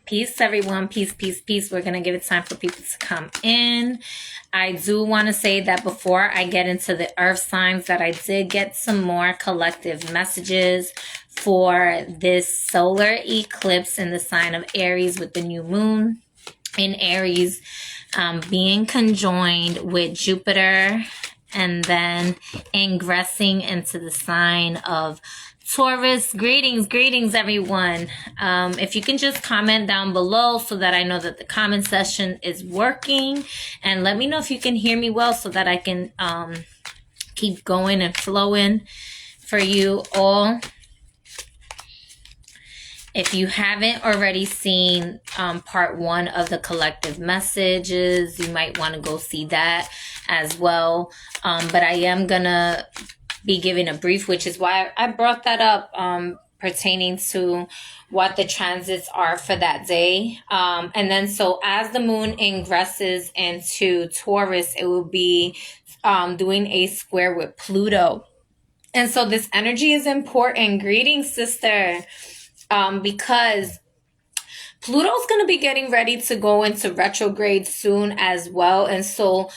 Peace, everyone. Peace, peace, peace. We're going to give it time for people to come in. I do want to say that before I get into the earth signs, that I did get some more collective messages for this solar eclipse in the sign of Aries, with the new moon in Aries being conjoined with Jupiter and then ingressing into the sign of Taurus. Greetings, everyone. If you can just comment down below so that I know that the comment section is working, and let me know if you can hear me well so that I can keep going and flowing for you all. If you haven't already seen part 1 of the collective messages, you might want to go see that as well. But I am gonna be giving a brief, which is why I brought that up, pertaining to what the transits are for that day. And then so as the moon ingresses into Taurus, it will be doing a square with Pluto. And so this energy is important. Greetings, sister. Because Pluto's going to be getting ready to go into retrograde soon as well. And so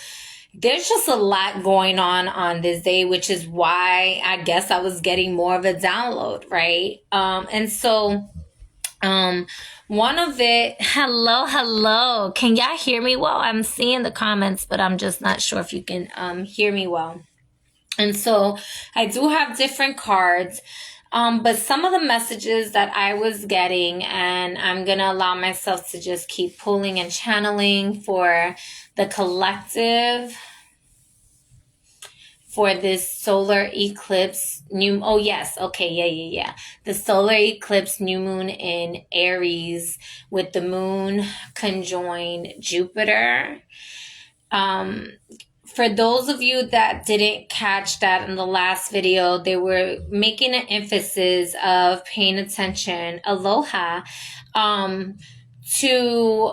there's just a lot going on this day, which is why I guess I was getting more of a download, right? And so one of it, hello. Can y'all hear me well? I'm seeing the comments, but I'm just not sure if you can hear me well. And so I do have different cards. But some of the messages that I was getting, and I'm going to allow myself to just keep pulling and channeling for the collective for this solar eclipse the solar eclipse new moon in Aries with the moon conjoined Jupiter. For those of you that didn't catch that in the last video, they were making an emphasis of paying attention, aloha, to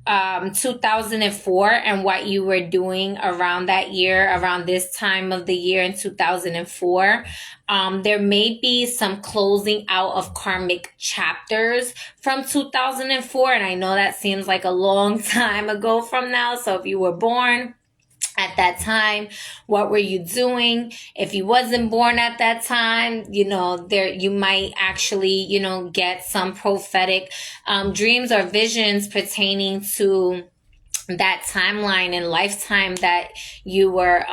2004 and what you were doing around that year, around this time of the year in 2004. There may be some closing out of karmic chapters from 2004. And I know that seems like a long time ago from now. So if you were born at that time, what were you doing? If you wasn't born at that time, you might actually, get some prophetic dreams or visions pertaining to that timeline and lifetime that you were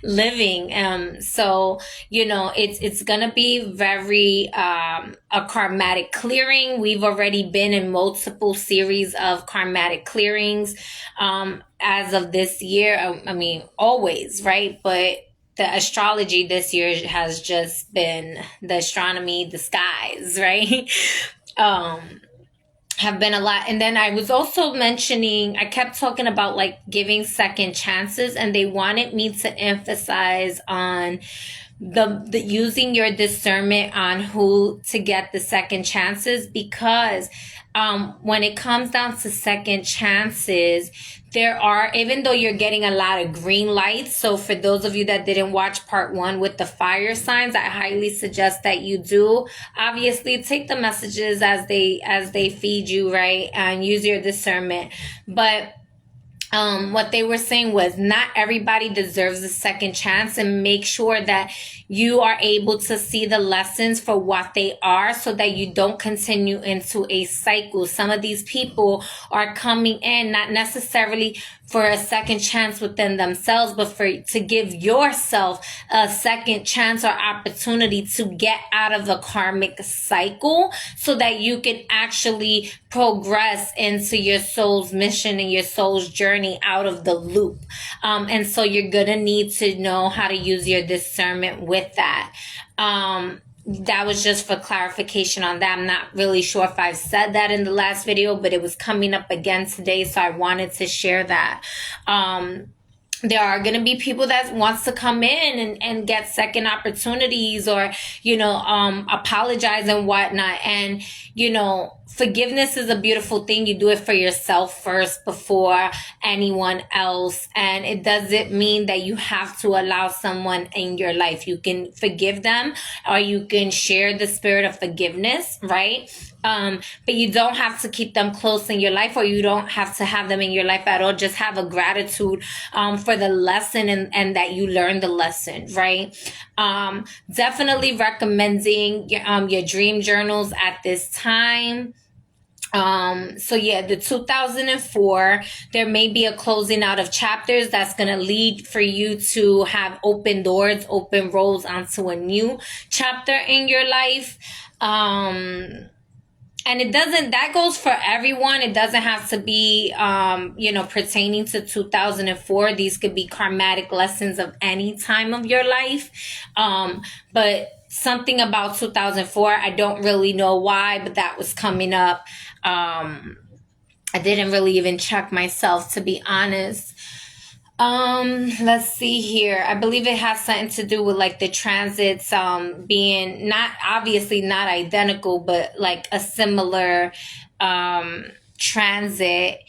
living. So, it's gonna be very a karmatic clearing. We've already been in multiple series of karmatic clearings as of this year. I mean, always, right? But the astrology this year has just been the astronomy, the skies, right? Have been a lot. And then I was also mentioning, I kept talking about like giving second chances, and they wanted me to emphasize on the using your discernment on who to get the second chances, because when it comes down to second chances, there are, even though you're getting a lot of green lights. So for those of you that didn't watch part 1 with the fire signs, I highly suggest that you do. Obviously, take the messages as they feed you, right? And use your discernment. But what they were saying was not everybody deserves a second chance, and make sure that you are able to see the lessons for what they are so that you don't continue into a cycle. Some of these people are coming in not necessarily for a second chance within themselves, but to give yourself a second chance or opportunity to get out of the karmic cycle so that you can actually progress into your soul's mission and your soul's journey out of the loop. And so you're going to need to know how to use your discernment with that. That was just for clarification on that. I'm not really sure if I've said that in the last video, but it was coming up again today, so I wanted to share that. There are going to be people that wants to come in and get second opportunities or, apologize and whatnot. And, forgiveness is a beautiful thing. You do it for yourself first before anyone else. And it doesn't mean that you have to allow someone in your life. You can forgive them, or you can share the spirit of forgiveness, right? But you don't have to keep them close in your life, or you don't have to have them in your life at all. Just have a gratitude for the lesson, and that you learned the lesson, right? Definitely recommending your dream journals at this time. So yeah, the 2004, there may be a closing out of chapters that's going to lead for you to have open doors, open roads onto a new chapter in your life. And that goes for everyone. It doesn't have to be, pertaining to 2004. These could be karmatic lessons of any time of your life. But something about 2004, I don't really know why, but that was coming up. I didn't really even check myself, to be honest. Let's see here. I believe it has something to do with like the transits, being not obviously not identical, but like a similar, transit.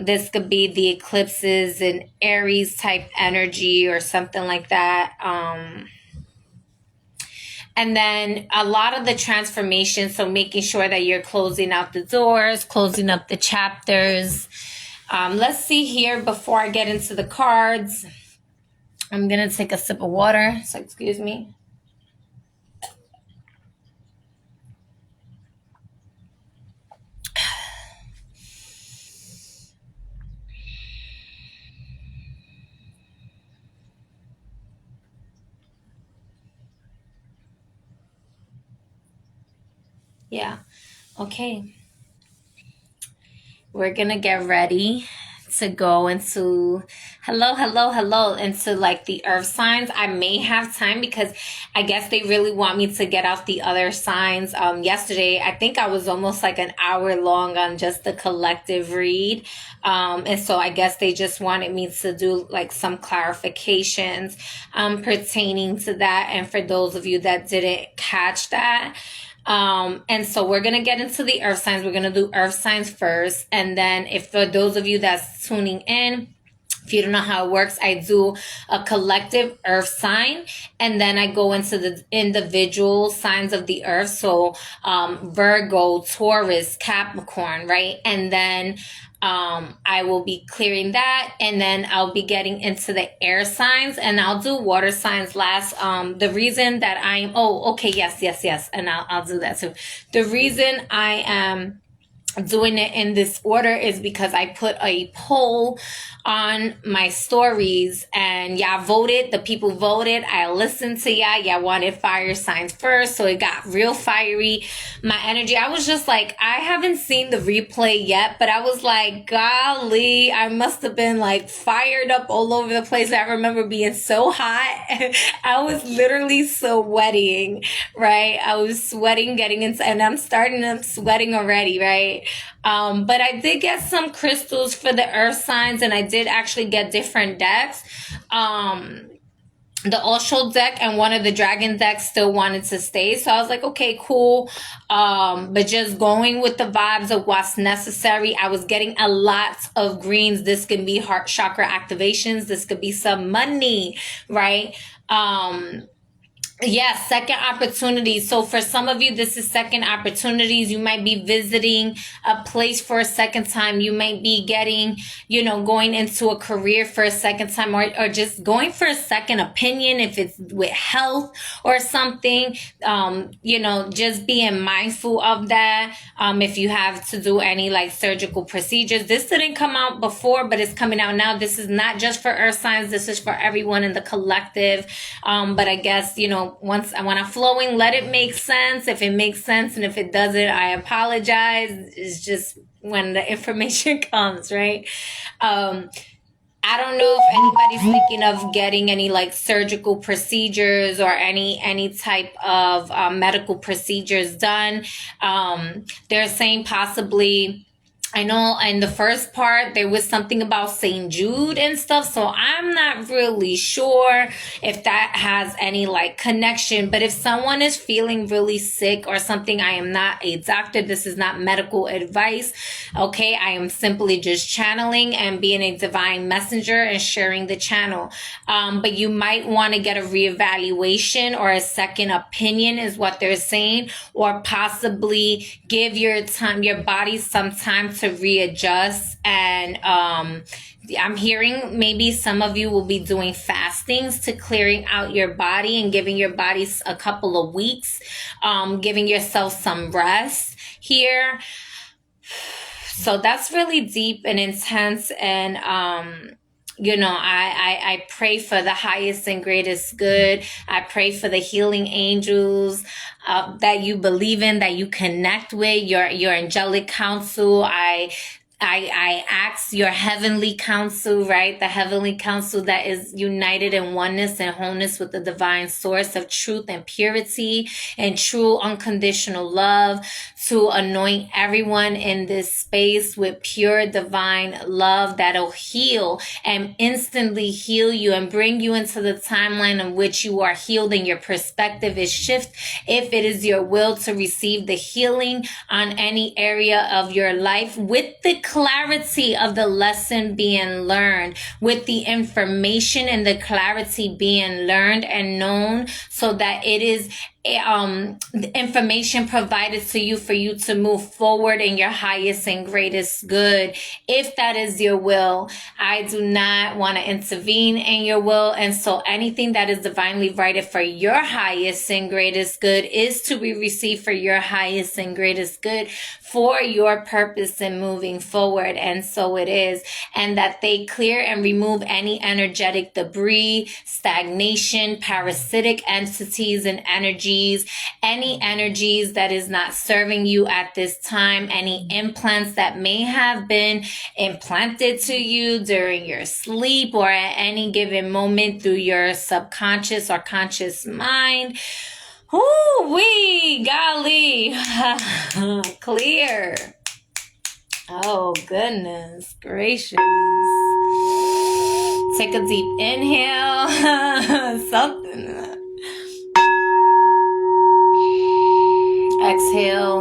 This could be the eclipses and Aries type energy or something like that. And then a lot of the transformation, so making sure that you're closing out the doors, closing up the chapters. Let's see here before I get into the cards. I'm going to take a sip of water, so excuse me. Yeah. Okay. We're going to get ready to go into into like the earth signs. I may have time because I guess they really want me to get out the other signs. Yesterday, I think I was almost like an hour long on just the collective read. And so I guess they just wanted me to do like some clarifications pertaining to that. And for those of you that didn't catch that, and so we're going to get into the earth signs. We're going to do earth signs first. And then if for those of you that's tuning in, if you don't know how it works, I do a collective earth sign, and then I go into the individual signs of the earth. So, Virgo, Taurus, Capricorn, right? And then, I will be clearing that, and then I'll be getting into the air signs, and I'll do water signs last. The reason that yes. And I'll do that too. The reason I am doing it in this order is because I put a poll on my stories, and y'all voted. The people voted. I listened to y'all. Y'all wanted fire signs first, so it got real fiery. My energy, I was just like, I haven't seen the replay yet, but I was like, golly, I must have been like fired up all over the place. I remember being so hot. I was literally sweating, right? I was sweating getting into, and I'm sweating already, right? But I did get some crystals for the earth signs, and I did actually get different decks. The Osho deck and one of the dragon decks still wanted to stay. So I was like, okay, cool. But just going with the vibes of what's necessary. I was getting a lot of greens. This can be heart chakra activations. This could be some money, right? Yeah, second opportunities. So for some of you, this is second opportunities. You might be visiting a place for a second time. You might be getting, going into a career for a second time, or just going for a second opinion if it's with health or something. Just being mindful of that. If you have to do any like surgical procedures, this didn't come out before, but it's coming out now. This is not just for earth signs. This is for everyone in the collective. But I guess, when I'm flowing, let it make sense. If it makes sense, and if it doesn't, I apologize. It's just when the information comes, right? I don't know if anybody's thinking of getting any like surgical procedures or any type of medical procedures done. They're saying possibly I know in the first part there was something about St. Jude and stuff, so I'm not really sure if that has any like connection. But if someone is feeling really sick or something, I am not a doctor. This is not medical advice. Okay, I am simply just channeling and being a divine messenger and sharing the channel. But you might want to get a reevaluation or a second opinion is what they're saying, or possibly give your body some time to readjust. And I'm hearing maybe some of you will be doing fastings to clearing out your body and giving your body a couple of weeks, giving yourself some rest here. So that's really deep and intense. And I pray for the highest and greatest good. I pray for the healing angels that you believe in, that you connect with, your angelic counsel. I ask your heavenly counsel, right? The heavenly counsel that is united in oneness and wholeness with the divine source of truth and purity and true unconditional love, to anoint everyone in this space with pure divine love that'll heal and instantly heal you and bring you into the timeline in which you are healed and your perspective is shift, if it is your will to receive the healing on any area of your life, with the clarity of the lesson being learned, with the information and the clarity being learned and known, so that it is the information provided to you for you to move forward in your highest and greatest good. If that is your will, I do not want to intervene in your will. And so anything that is divinely righted for your highest and greatest good is to be received for your highest and greatest good, for your purpose in moving forward. And so it is. And that they clear and remove any energetic debris, stagnation, parasitic entities and energy, any energies that is not serving you at this time, any implants that may have been implanted to you during your sleep or at any given moment through your subconscious or conscious mind. Ooh-wee, golly, clear. Oh, goodness gracious. Take a deep inhale, something. Exhale.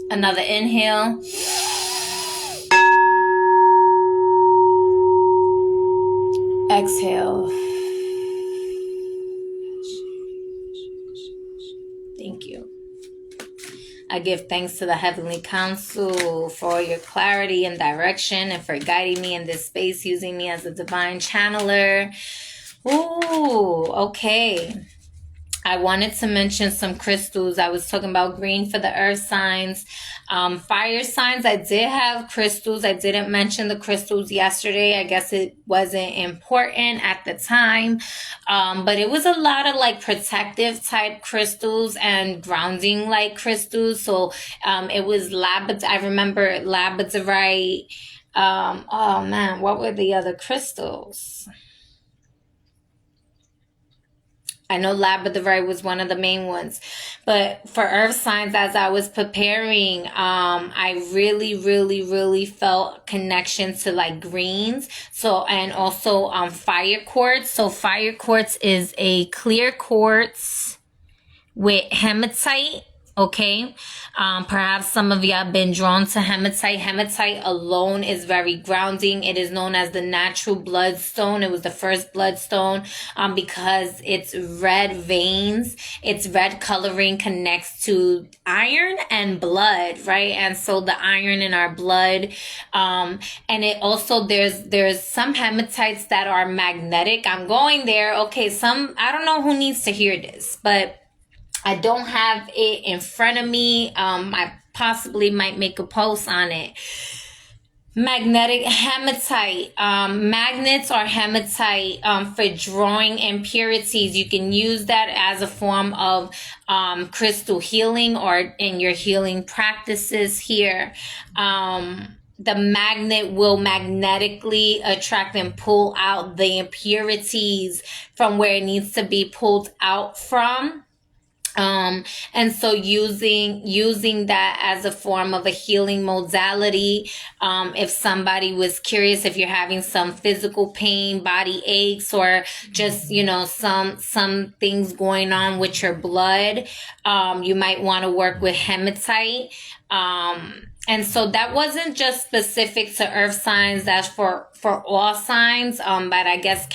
Another inhale. Exhale. Thank you. I give thanks to the Heavenly Council for your clarity and direction and for guiding me in this space, using me as a divine channeler. Ooh, okay. I wanted to mention some crystals. I was talking about green for the earth signs. Fire signs, I did have crystals. I didn't mention the crystals yesterday. I guess it wasn't important at the time. But it was a lot of like protective type crystals and grounding like crystals. So it was I remember labradorite. Oh man, what were the other crystals? I know labradorite was one of the main ones. But for earth signs, as I was preparing, I really felt connection to like greens. So, and also fire quartz. So fire quartz is a clear quartz with hematite. Okay, perhaps some of you have been drawn to hematite. Hematite alone is very grounding. It is known as the natural bloodstone. It was the first bloodstone because its red veins, its red coloring connects to iron and blood, right? And so the iron in our blood, and it also there's some hematites that are magnetic. I'm going there. Okay, I don't know who needs to hear this, but I don't have it in front of me. I possibly might make a post on it. Magnetic hematite. Magnets or hematite for drawing impurities. You can use that as a form of crystal healing or in your healing practices here. The magnet will magnetically attract and pull out the impurities from where it needs to be pulled out from. And so using that as a form of a healing modality. If somebody was curious, if you're having some physical pain, body aches, or just, some things going on with your blood, you might want to work with hematite. And so that wasn't just specific to earth signs, that's for all signs. But I guess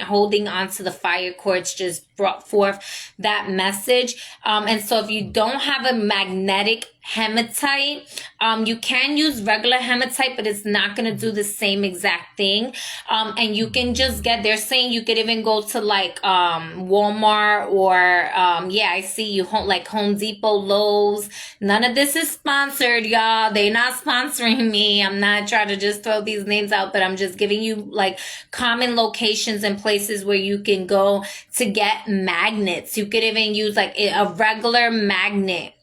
holding on to the fire quartz just brought forth that message. And so if you don't have a magnetic hematite, you can use regular hematite, but it's not going to do the same exact thing. And you can just they're saying you could even go to like Walmart or I see you like Home Depot, Lowe's. None of this is sponsored, y'all. They're not sponsoring me. I'm not trying to just throw these names out, but I'm just giving you like common locations and places where you can go to get magnets. You could even use like a regular magnet.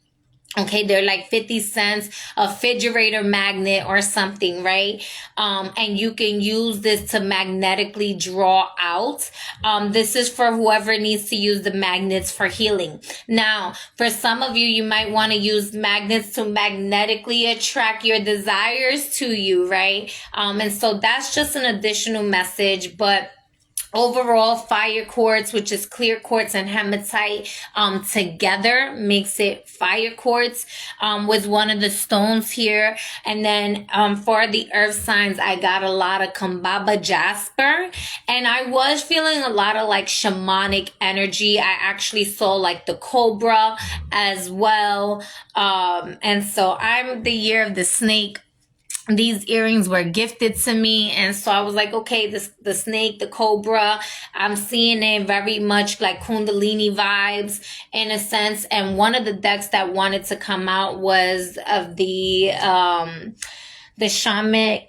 Okay, they're like 50 cents, a refrigerator magnet or something, right? And you can use this to magnetically draw out. This is for whoever needs to use the magnets for healing. Now, for some of you, you might want to use magnets to magnetically attract your desires to you, right? And so that's just an additional message, but overall, fire quartz, which is clear quartz and hematite, together makes it fire quartz, was one of the stones here. And then, for the earth signs, I got a lot of Kambaba jasper, and I was feeling a lot of like shamanic energy. I actually saw like the cobra as well. And so I'm the year of the snake. These earrings were gifted to me, and so I was like, okay, the snake, the cobra, I'm seeing it very much like Kundalini vibes in a sense. And one of the decks that wanted to come out was of the shamanic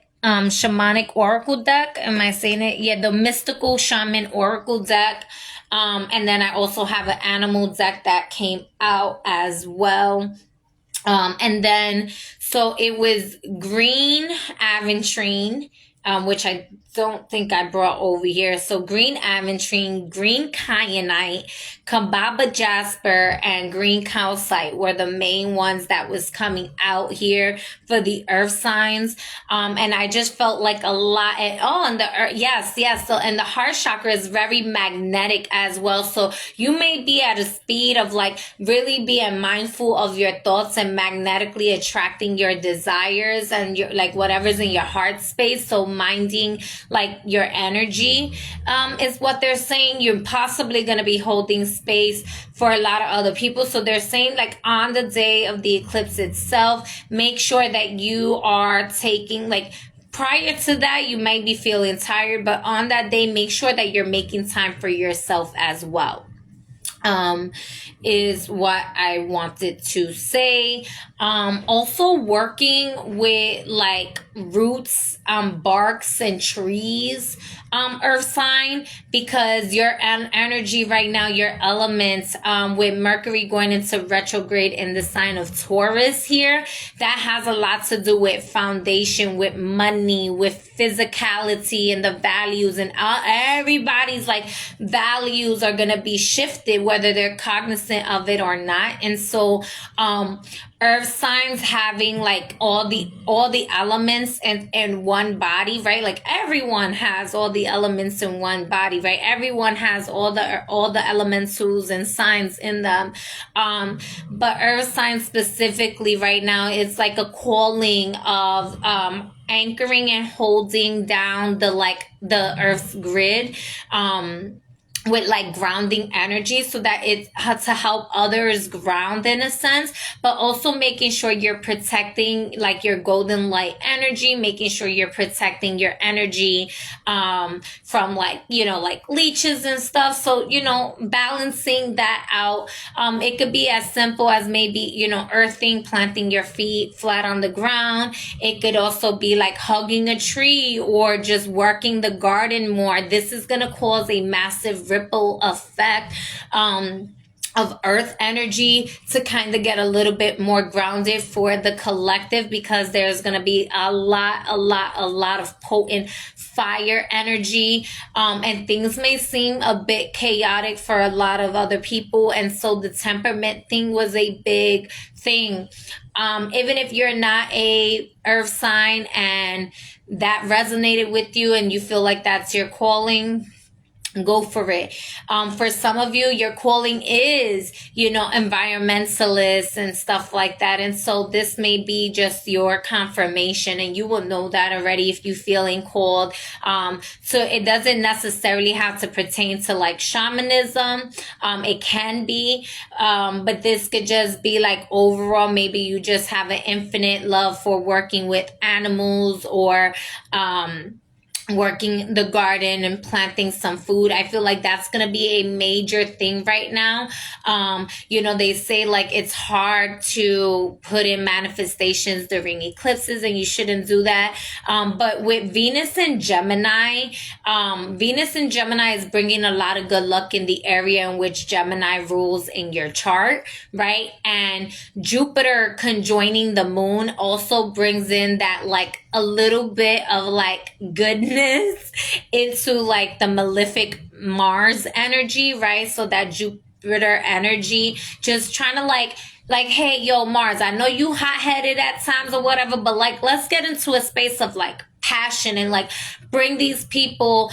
oracle deck. Am I saying it? Yeah, the mystical shaman oracle deck. And then I also have an animal deck that came out as well. And then, so it was green aventurine, which I don't think I brought over here. So green aventurine, green kyanite, Kambaba jasper, and green calcite were the main ones that was coming out here for the earth signs. And I just felt like a lot. And the earth, yes. So, and the heart chakra is very magnetic as well. So you may be at a speed of like really being mindful of your thoughts and magnetically attracting your desires and your like whatever's in your heart space. So minding like your energy, is what they're saying. You're possibly going to be holding space for a lot of other people. So they're saying like on the day of the eclipse itself, make sure that you are taking like, prior to that, you might be feeling tired, but on that day, make sure that you're making time for yourself as well. Is what I wanted to say. Also working with like roots, barks and trees, earth sign, because your energy right now, your elements, with Mercury going into retrograde in the sign of Taurus here, that has a lot to do with foundation, with money, with physicality and the values, and everybody's like values are going to be shifted whether they're cognizant of it or not. And so earth signs having like all the elements in one body, right? Like everyone has all the elements in one body, right? Everyone has all the elementals and signs in them. But earth signs specifically right now, it's like a calling of anchoring and holding down the earth's grid, with like grounding energy, so that it had to help others ground in a sense, but also making sure you're protecting like your golden light energy, making sure you're protecting your energy from like leeches and stuff. So balancing that out. It could be as simple as maybe earthing, planting your feet flat on the ground. It could also be like hugging a tree or just working the garden more. This is going to cause a massive ripple effect of earth energy to kind of get a little bit more grounded for the collective, because there's going to be a lot of potent fire energy, and things may seem a bit chaotic for a lot of other people, and so the temperament thing was a big thing. Even if you're not a earth sign and that resonated with you and you feel like that's your calling, go for it. For some of you, your calling is, environmentalists and stuff like that. And so this may be just your confirmation, and you will know that already if you're feeling called. So it doesn't necessarily have to pertain to like shamanism. It can be, but this could just be like overall, maybe you just have an infinite love for working with animals, or, working the garden and planting some food. I feel like that's going to be a major thing right now. They say like it's hard to put in manifestations during eclipses, and you shouldn't do that. But with Venus and Gemini is bringing a lot of good luck in the area in which Gemini rules in your chart, right? And Jupiter conjoining the moon also brings in that like a little bit of like goodness into like the malefic Mars energy, right? So that Jupiter energy just trying to like, hey, yo, Mars, I know you hot-headed at times or whatever, but like, let's get into a space of like passion and like bring these people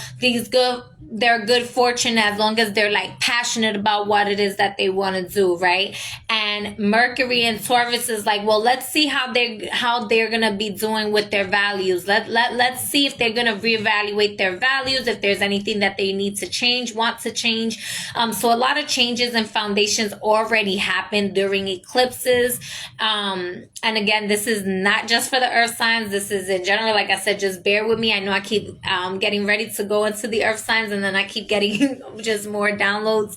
their good fortune, as long as they're like passionate about what it is that they want to do, right? And Mercury and Taurus is like, well, let's see how they're gonna be doing with their values. Let's see if they're gonna reevaluate their values, if there's anything that they need to change, want to change. So a lot of changes and foundations already happened during eclipses. And again, this is not just for the earth signs, this is in general. Like I said, just bear with me. I know I keep getting ready to go into the earth signs, and then I keep getting just more downloads.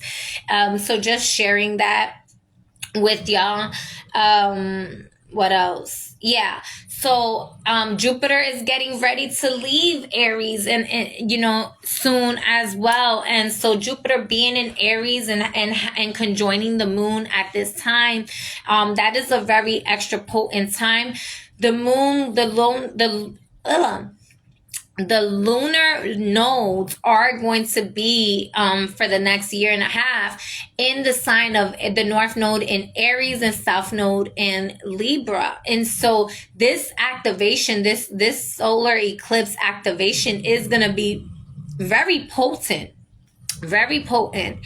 So just sharing that with y'all. What else? Yeah. So Jupiter is getting ready to leave Aries and soon as well. And so Jupiter being in Aries and conjoining the moon at this time, that is a very extra potent time. The moon, the lunar nodes are going to be for the next year and a half in the sign of the north node in Aries and south node in Libra. And so this activation, this solar eclipse activation is going to be very potent. Very potent.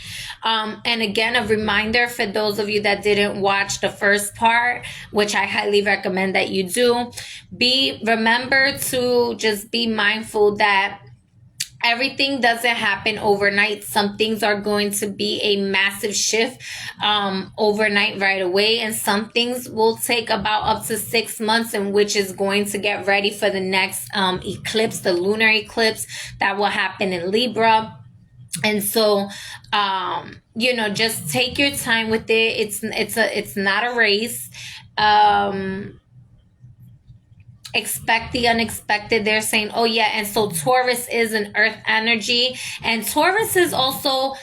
And again, a reminder for those of you that didn't watch the first part, which I highly recommend that you do, remember to just be mindful that everything doesn't happen overnight. Some things are going to be a massive shift overnight right away, and some things will take about up to 6 months, in which is going to get ready for the next eclipse, the lunar eclipse that will happen in Libra. And so, just take your time with it. It's not a race. Expect the unexpected. They're saying, oh yeah. And so Taurus is an earth energy, and Taurus is also,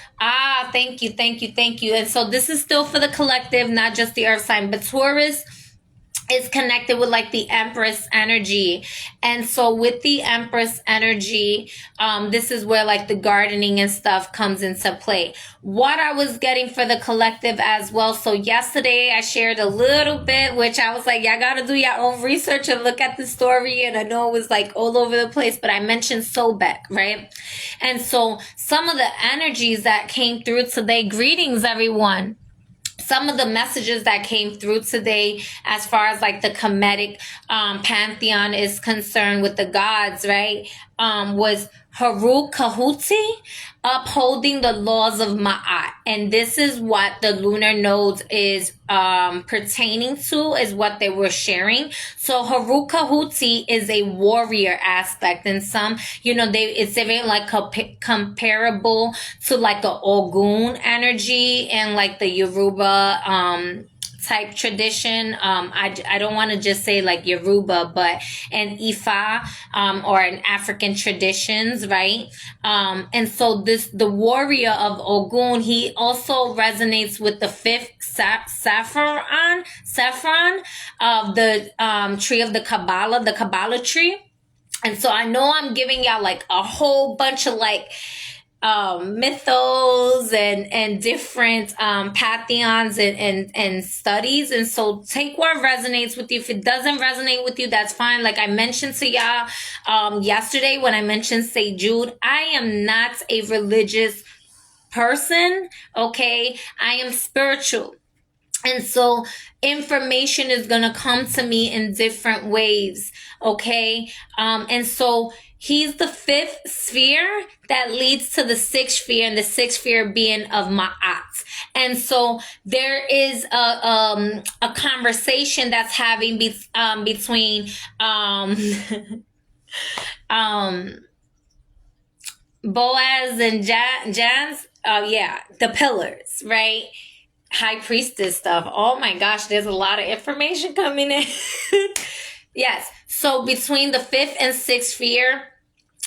thank you. And so this is still for the collective, not just the earth sign, but Taurus is connected with like the Empress energy. And so with the Empress energy, this is where like the gardening and stuff comes into play. What I was getting for the collective as well. So yesterday I shared a little bit, which I was like, y'all gotta do your own research and look at the story. And I know it was like all over the place, but I mentioned Sobek, right? And so some of the energies that came through today, greetings everyone. Some of the messages that came through today, as far as like the Kemetic pantheon is concerned with the gods, right, was Haru Kahuti, upholding the laws of Ma'at. And this is what the lunar nodes is pertaining to, is what they were sharing. So Haru Kahuti is a warrior aspect, and some, it's even like comparable to like the Ogun energy and like the Yoruba type tradition. I don't want to just say like Yoruba, but an Ifa, or an African traditions, right? And so the warrior of Ogun, he also resonates with the fifth saffron of the tree of the Kabbalah tree. And so I know I'm giving y'all like a whole bunch of like mythos and different pantheons and studies. And so take what resonates with you. If it doesn't resonate with you, that's fine. Like I mentioned to y'all yesterday when I mentioned St. Jude, I am not a religious person, okay? I am spiritual. And so information is going to come to me in different ways, okay? And so he's the fifth sphere that leads to the sixth sphere, and the sixth sphere being of Ma'at. And so there is a conversation that's having between Boaz and Jans. The pillars, right? High priestess stuff. Oh my gosh, there's a lot of information coming in. Yes. So between the fifth and sixth sphere,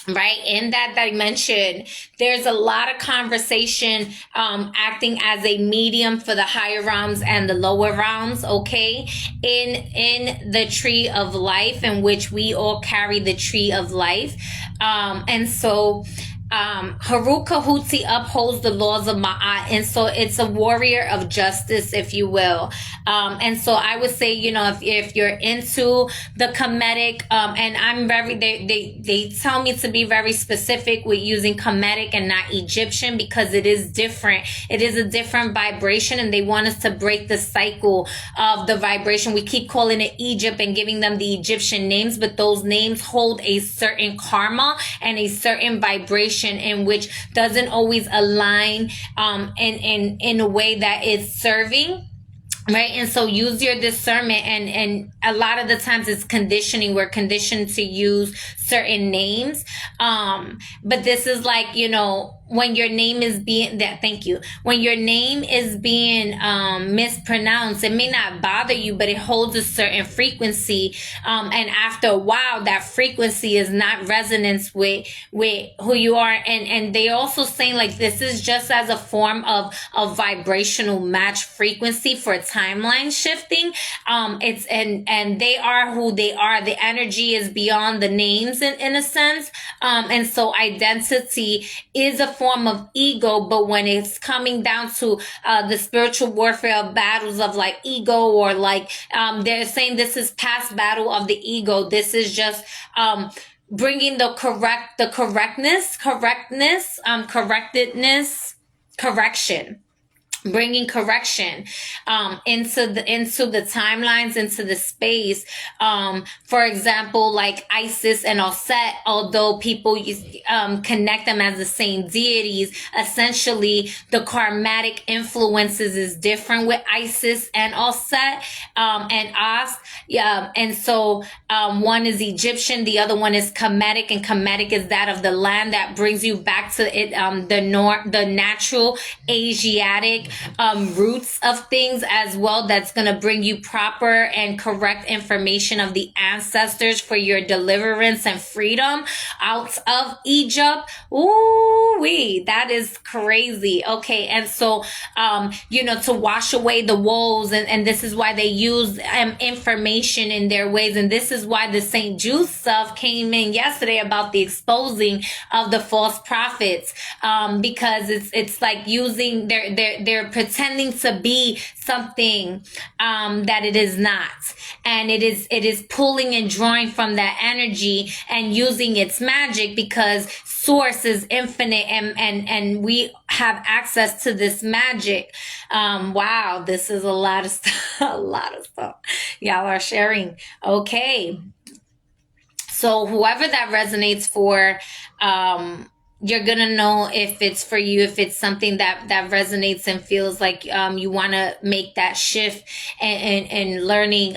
right, in that dimension, there's a lot of conversation acting as a medium for the higher realms and the lower realms, okay, in the tree of life, in which we all carry the tree of life. And so Haruka Huti upholds the laws of Ma'at, and so it's a warrior of justice, if you will. And so I would say, you know, if you're into the Kemetic, and I'm they tell me to be very specific with using Kemetic and not Egyptian, because it is different. It is a different vibration, and they want us to break the cycle of the vibration. We keep calling it Egypt and giving them the Egyptian names, but those names hold a certain karma and a certain vibration in which doesn't always align in a way that is serving. Right. And so use your discernment, and a lot of the times it's conditioning. We're conditioned to use certain names. But this is like, you know, when your name is being when your name is being mispronounced, it may not bother you, but it holds a certain frequency. And after a while, that frequency is not resonance with who you are. And they also saying like this is just as a form of vibrational match frequency for timeline shifting. It's and they are who they are. The energy is beyond the names in a sense. And so identity is a form of ego, but when it's coming down to the spiritual warfare of battles of like ego, or like they're saying this is past battle of the ego. This is just bringing correction, bringing correction into the timelines, into the space. For example, like Isis and Osset, although people connect them as the same deities, essentially the karmatic influences is different with Isis and Osset and Os. And so one is Egyptian, the other one is Kemetic, and Kemetic is that of the land that brings you back to it, the natural Asiatic roots of things as well. That's going to bring you proper and correct information of the ancestors for your deliverance and freedom out of Egypt. Ooh-wee, that is crazy. Okay. And so, to wash away the woes, and this is why they use information in their ways. And this is why the St. Jude stuff came in yesterday about the exposing of the false prophets, because it's like using they're pretending to be something that it is not, and it is pulling and drawing from that energy and using its magic, because source is infinite, and we have access to this magic. Wow, this is a lot of stuff. A lot of stuff y'all are sharing. Okay, so whoever that resonates for, you're gonna know if it's for you, if it's something that resonates and feels like you want to make that shift and learning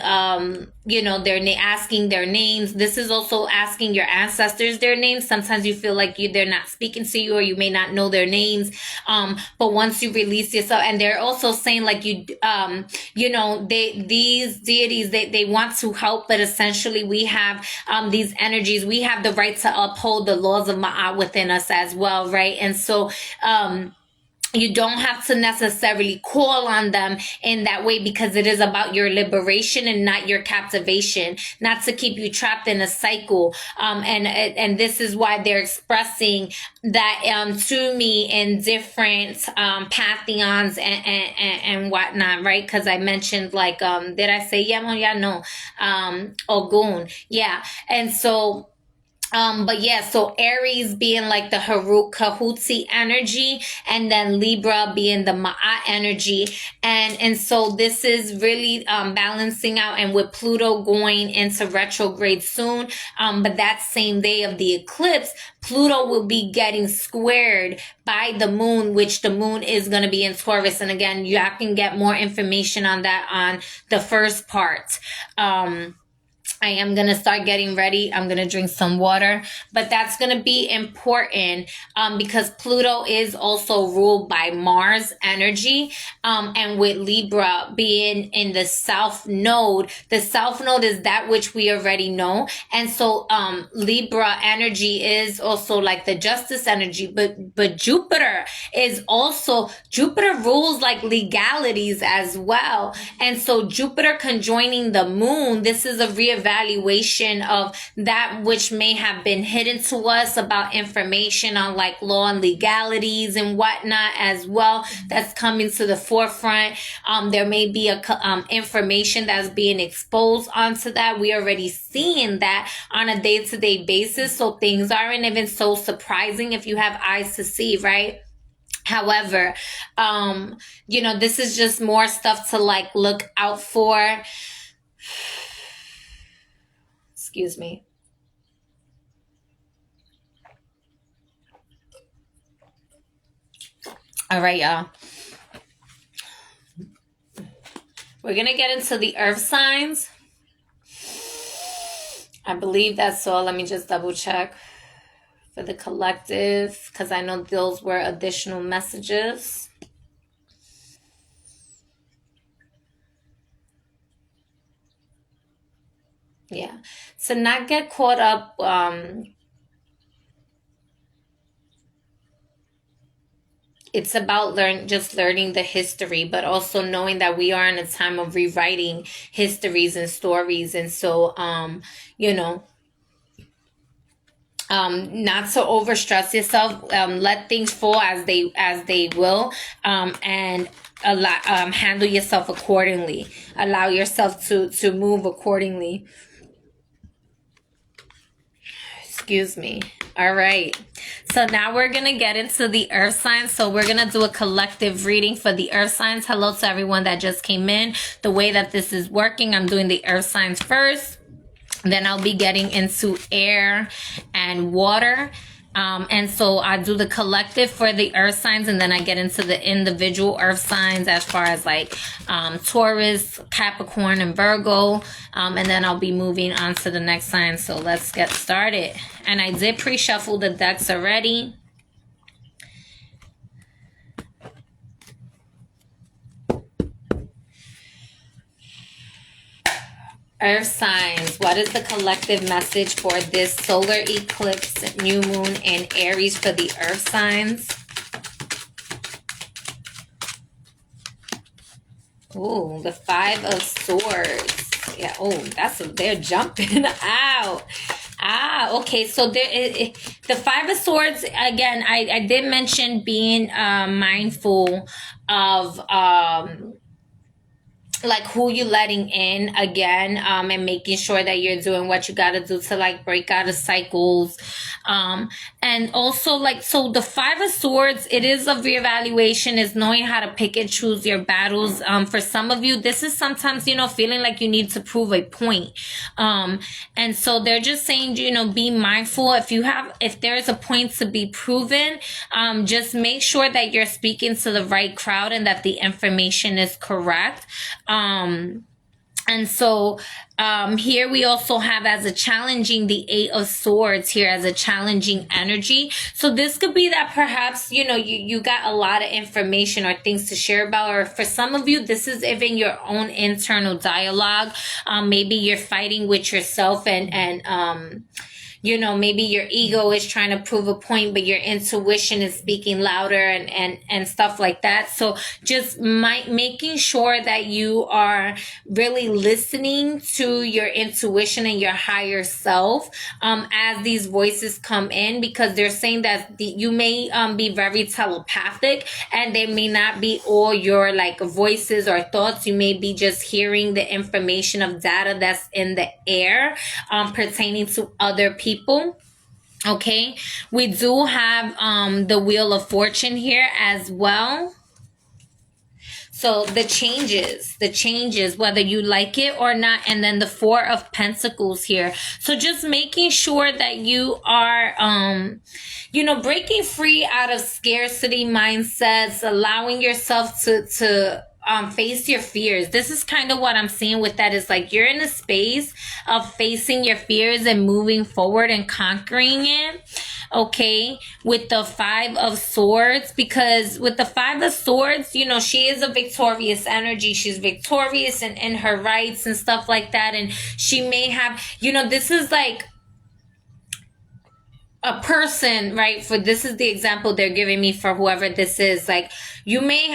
they're asking their names. This is also asking your ancestors their names. Sometimes you feel like they're not speaking to you, or you may not know their names. But once you release yourself, and they're also saying like these deities, they want to help, but essentially we have these energies. We have the right to uphold the laws of Ma'at within us as well, right? And so you don't have to necessarily call on them in that way, because it is about your liberation and not your captivation, not to keep you trapped in a cycle. And this is why they're expressing that to me in different pantheons and whatnot, right? Because I mentioned like did I say Yamo? Yeah, no, Ogun, yeah. And so but yeah, so Aries being like the Kahutsi energy, and then Libra being the Ma'at energy. And so this is really balancing out, and with Pluto going into retrograde soon, but that same day of the eclipse, Pluto will be getting squared by the moon, which the moon is going to be in Taurus. And again, you can get more information on that on the first part. I am going to start getting ready. I'm going to drink some water, but that's going to be important because Pluto is also ruled by Mars energy. And with Libra being in the South Node is that which we already know. And so Libra energy is also like the justice energy, but Jupiter rules like legalities as well. And so Jupiter conjoining the moon, this is a reevaluation of that which may have been hidden to us about information on like law and legalities and whatnot as well. That's coming to the forefront. There may be information that's being exposed onto that. We already seeing that on a day-to-day basis. So things aren't even so surprising if you have eyes to see, right? However, this is just more stuff to like look out for. Excuse me. All right, y'all. We're going to get into the earth signs. I believe that's all. Let me just double check for the collective, because I know those were additional messages. Yeah. So not get caught up it's about learning the history, but also knowing that we are in a time of rewriting histories and stories. And so not to overstress yourself. Let things fall as they will, and handle yourself accordingly. Allow yourself to move accordingly. Excuse me. All right. So now we're going to get into the earth signs. So we're going to do a collective reading for the earth signs. Hello to everyone that just came in. The way that this is working, I'm doing the earth signs first. Then I'll be getting into air and water. And so I do the collective for the earth signs, and then I get into the individual earth signs as far as like Taurus, Capricorn, and Virgo. And then I'll be moving on to the next sign. So let's get started. And I did pre-shuffle the decks already. Earth signs, what is the collective message for this solar eclipse, new moon, and Aries for the earth signs? Oh, the Five of Swords. Yeah, they're jumping out. Okay, so the Five of Swords, again, I did mention being mindful of like who you letting in again, and making sure that you're doing what you got to do to like break out of cycles. And also like, so the Five of Swords, it is a reevaluation, is knowing how to pick and choose your battles. For some of you, this is sometimes, feeling like you need to prove a point. And so they're just saying, be mindful. If there's a point to be proven, just make sure that you're speaking to the right crowd and that the information is correct. And so here we also have as a challenging the 8 of Swords here as a challenging energy. So this could be that perhaps, you got a lot of information or things to share about, or for some of you, this is even your own internal dialogue. Maybe you're fighting with yourself and maybe your ego is trying to prove a point, but your intuition is speaking louder and stuff like that. So just making sure that you are really listening to your intuition and your higher self as these voices come in, because they're saying that you may be very telepathic, and they may not be all your like voices or thoughts. You may be just hearing the information of data that's in the air pertaining to other people. Okay, we do have the Wheel of Fortune here as well. So the changes, whether you like it or not. And then the 4 of Pentacles here. So just making sure that you are, breaking free out of scarcity mindsets, allowing yourself to face your fears. This is kind of what I'm seeing with that, is like you're in a space of facing your fears and moving forward and conquering it. Okay, with the 5 of Swords, because with the 5 of Swords, she is a victorious energy. She's victorious in her rights and stuff like that. And she may have, this is like a person, right? For this is the example they're giving me for whoever this is. Like you may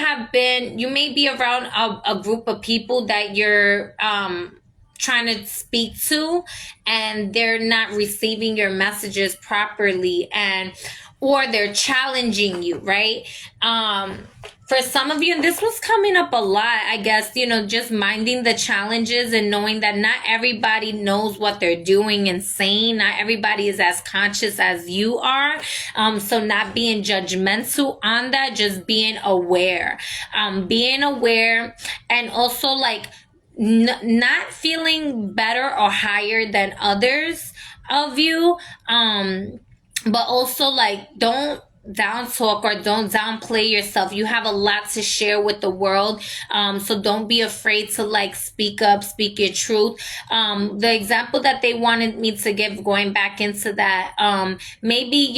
be around a group of people that you're trying to speak to, and they're not receiving your messages properly, or they're challenging you, right? For some of you, and this was coming up a lot, I guess, just minding the challenges and knowing that not everybody knows what they're doing and saying. Not everybody is as conscious as you are. So not being judgmental on that, just being aware. And also like not feeling better or higher than others of you. But also like don't down talk or don't downplay yourself. You have a lot to share with the world. So don't be afraid to like speak up, speak your truth. The example that they wanted me to give, going back into that, maybe,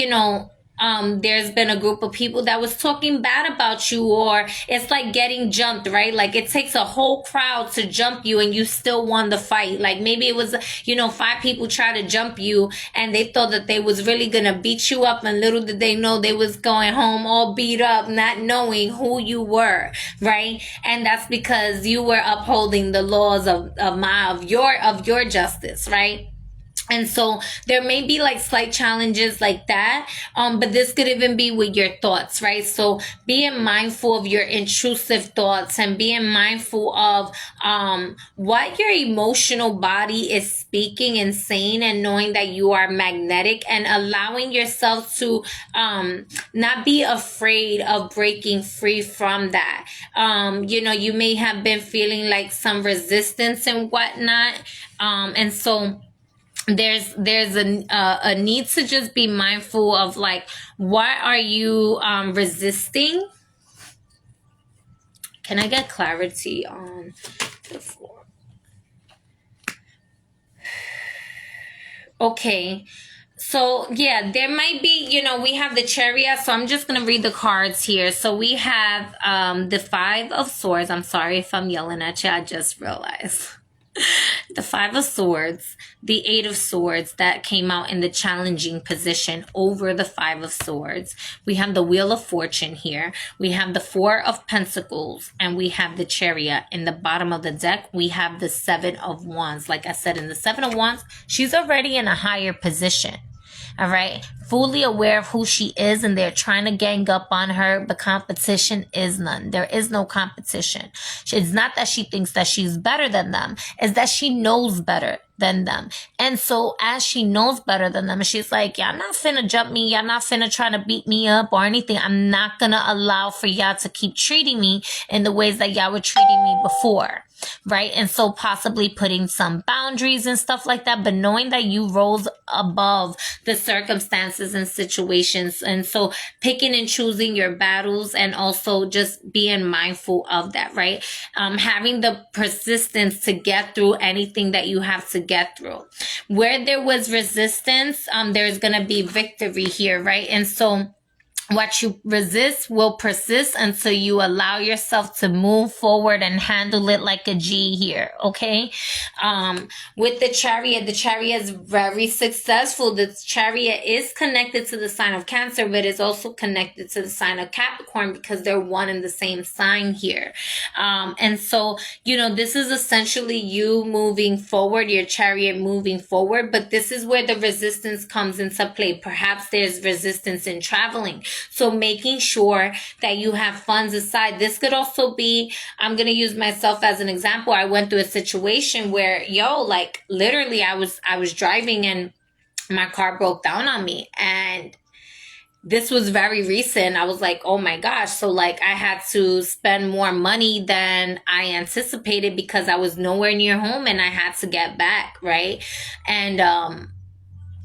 there's been a group of people that was talking bad about you, or it's like getting jumped, right? Like it takes a whole crowd to jump you and you still won the fight. Like maybe it was, 5 people try to jump you and they thought that they was really gonna beat you up, and little did they know they was going home all beat up, not knowing who you were, right? And that's because you were upholding the laws of your justice, right? And so there may be like slight challenges like that, but this could even be with your thoughts, right? So being mindful of your intrusive thoughts and being mindful of what your emotional body is speaking and saying, and knowing that you are magnetic, and allowing yourself to not be afraid of breaking free from that. You may have been feeling like some resistance and whatnot, and so there's a need to just be mindful of like, what are you resisting? Can I get clarity on the 4? Okay, so yeah, there might be, we have the Chariot, so I'm just going to read the cards here. So we have the 5 of Swords. I'm sorry if I'm yelling at you, I just realized. The 5 of Swords, the 8 of Swords that came out in the challenging position over the 5 of Swords. We have the Wheel of Fortune here. We have the 4 of Pentacles, and we have the Chariot. In the bottom of the deck, we have the 7 of Wands. Like I said, in the 7 of Wands, she's already in a higher position. All right, fully aware of who she is, and they're trying to gang up on her, but competition is none. There is no competition. It's not that she thinks that she's better than them, it's that she knows better than them. And so as she knows better than them, she's like, y'all not finna jump me, y'all not finna try to beat me up or anything. I'm not gonna allow for y'all to keep treating me in the ways that y'all were treating me before. right? And so possibly putting some boundaries and stuff like that, but knowing that you rose above the circumstances and situations. And so picking and choosing your battles, and also just being mindful of that, right? Having the persistence to get through anything that you have to get through. Where there was resistance, there's going to be victory here, right? And so what you resist will persist until you allow yourself to move forward and handle it like a G here, okay? With the chariot is very successful. The chariot is connected to the sign of Cancer, but is also connected to the sign of Capricorn because they're one and the same sign here. And so, this is essentially you moving forward, your chariot moving forward, but this is where the resistance comes into play. Perhaps there's resistance in traveling. So making sure that you have funds aside. This could also be, I'm going to use myself as an example. I went through a situation where, literally I was driving and my car broke down on me. And this was very recent. I was like, oh my gosh. So I had to spend more money than I anticipated because I was nowhere near home and I had to get back, right? And,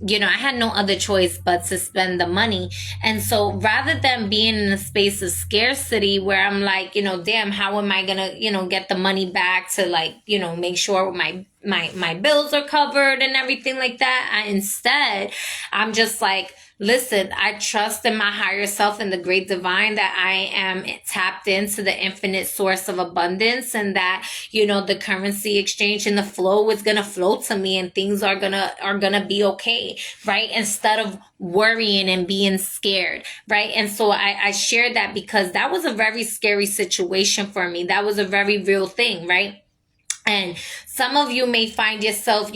I had no other choice but to spend the money. And so rather than being in a space of scarcity where I'm like, damn, how am I gonna, get the money back to make sure my bills are covered and everything like that. Instead, I'm just like, listen, I trust in my higher self and the great divine that I am tapped into the infinite source of abundance, and that, the currency exchange and the flow is going to flow to me and things are going to be okay, right? Instead of worrying and being scared, right? And so I shared that because that was a very scary situation for me. That was a very real thing, right? And some of you may find yourself,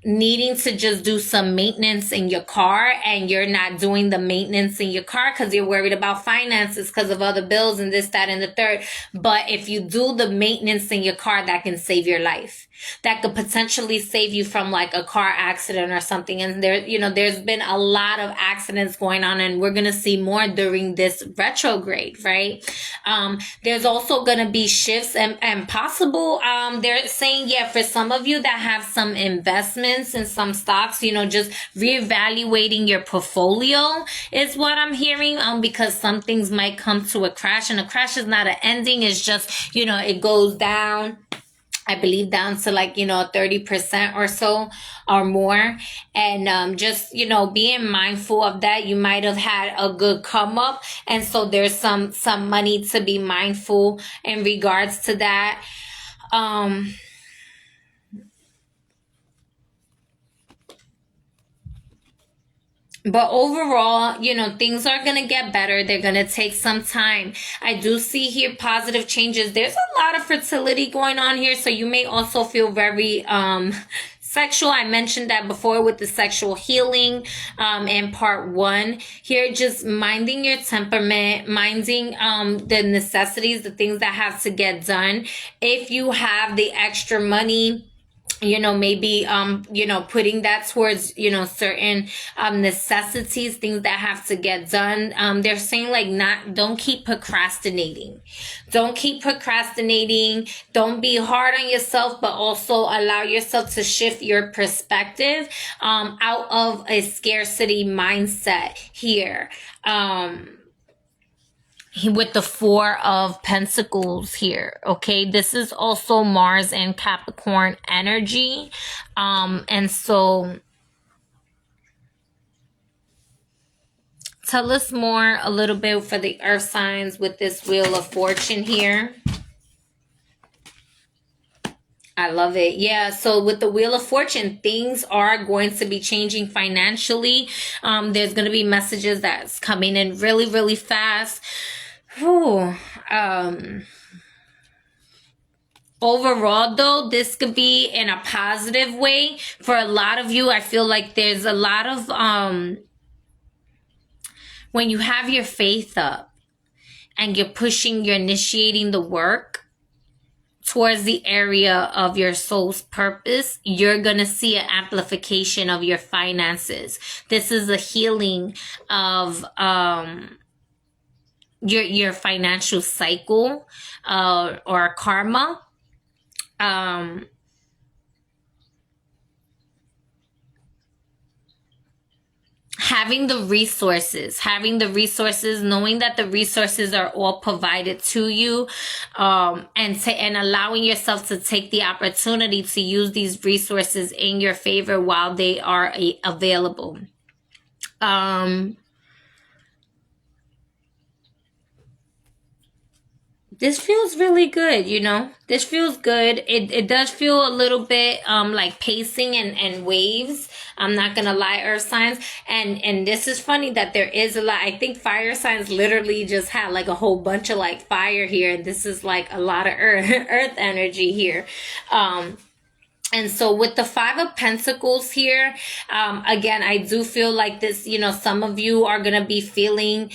needing to just do some maintenance in your car, and you're not doing the maintenance in your car because you're worried about finances because of other bills and this, that, and the third. But if you do the maintenance in your car, that can save your life. That could potentially save you from a car accident or something. And there's been a lot of accidents going on, and we're going to see more during this retrograde, right? There's also going to be shifts and possible, they're saying, for some of you that have some investments in some stocks, just reevaluating your portfolio is what I'm hearing, because some things might come to a crash, and a crash is not an ending. It's just, it goes down, I believe down to 30% or so or more. And just, being mindful of that. You might have had a good come up. And so there's some money to be mindful in regards to that. But overall, things are going to get better. They're going to take some time. I do see here positive changes. There's a lot of fertility going on here. So you may also feel very, sexual. I mentioned that before with the sexual healing, in part 1 here, just minding your temperament, minding, the necessities, the things that have to get done. If you have the extra money, maybe, putting that towards, certain, necessities, things that have to get done. They're saying don't keep procrastinating. Don't keep procrastinating. Don't be hard on yourself, but also allow yourself to shift your perspective, out of a scarcity mindset here. With the 4 of Pentacles here, okay? This is also Mars and Capricorn energy. And so tell us more a little bit for the earth signs with this Wheel of Fortune here. I love it. Yeah. So with the Wheel of Fortune, things are going to be changing financially. There's going to be messages that's coming in really, really fast. Overall, though, this could be in a positive way for a lot of you. I feel like there's a lot of, when you have your faith up and you're initiating the work towards the area of your soul's purpose, you're going to see an amplification of your finances. This is a healing of, your financial cycle, or karma. um having the resources, knowing that the resources are all provided to you, and allowing yourself to take the opportunity to use these resources in your favor while they are available. This feels really good, you know. This feels good. It does feel a little bit like pacing and waves. I'm not gonna lie, earth signs. And this is funny that there is a lot. I think fire signs literally just had like a whole bunch of like fire here, and this is like a lot of earth energy here. And so with the Five of Pentacles here, again, I do feel like this, you know, some of you are going to be feeling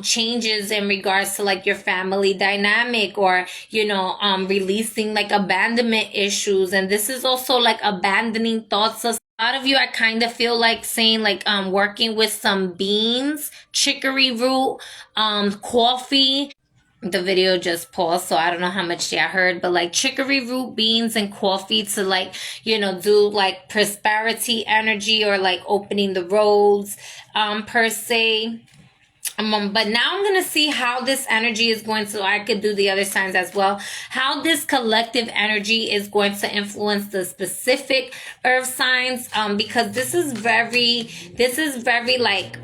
changes in regards to like your family dynamic, or, you know, releasing like abandonment issues. And this is also like abandoning thoughts of a lot of you. I kind of feel like saying like working with some beans, chicory root, coffee. The video just paused, so I don't know how much y'all heard, but like chicory root, beans, and coffee to like, you know, do like prosperity energy, or like opening the roads per se. But now I'm going to see how this energy is going to, I could do the other signs as well, how this collective energy is going to influence the specific earth signs, because this is very like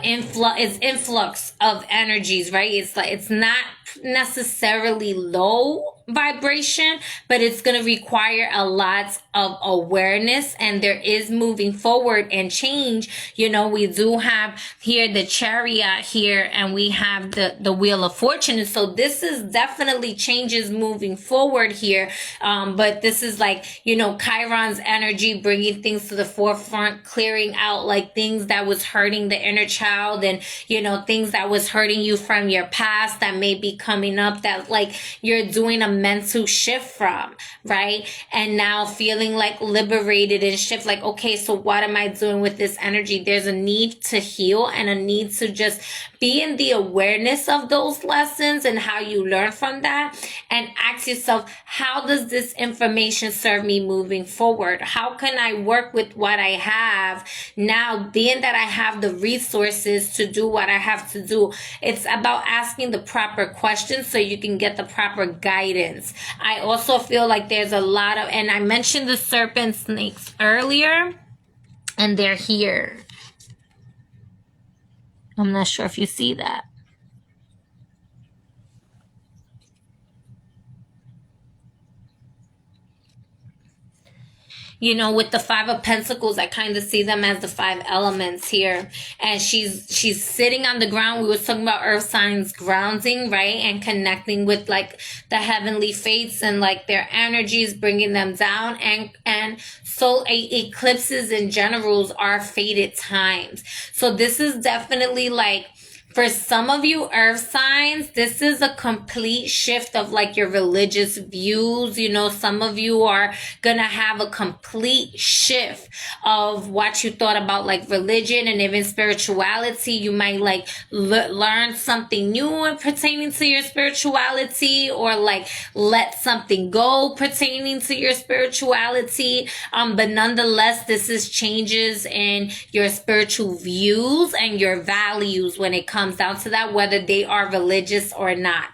influx of energies, right? It's like, it's not necessarily low vibration, but it's going to require a lot of awareness, and there is moving forward and change. You know, we do have here the Chariot here, and we have the Wheel of Fortune, and so this is definitely changes moving forward here. But this is like, you know, Chiron's energy, bringing things to the forefront, clearing out like things that was hurting the inner child, and, you know, things that was hurting you from your past that may be coming up, that like you're doing a mental shift from, right? And now feeling like liberated and shift, like, okay, so what am I doing with this energy? There's a need to heal, and a need to just be in the awareness of those lessons and how you learn from that, and ask yourself, how does this information serve me moving forward? How can I work with what I have now, being that I have the resources to do what I have to do? It's about asking the proper questions so you can get the proper guidance. I also feel like there's a lot of, and I mentioned the serpent snakes earlier, and they're here. I'm not sure if you see that. You know, with the Five of Pentacles, I kind of see them as the five elements here. And she's sitting on the ground. We were talking about earth signs grounding, right? And connecting with like the heavenly fates and like their energies, bringing them down. And so eclipses in general are fated times. So this is definitely like, for some of you earth signs, this is a complete shift of like your religious views. You know, some of you are gonna have a complete shift of what you thought about like religion and even spirituality. You might like learn something new pertaining to your spirituality, or like let something go pertaining to your spirituality. But nonetheless, this is changes in your spiritual views and your values when it comes down to that, whether they are religious or not.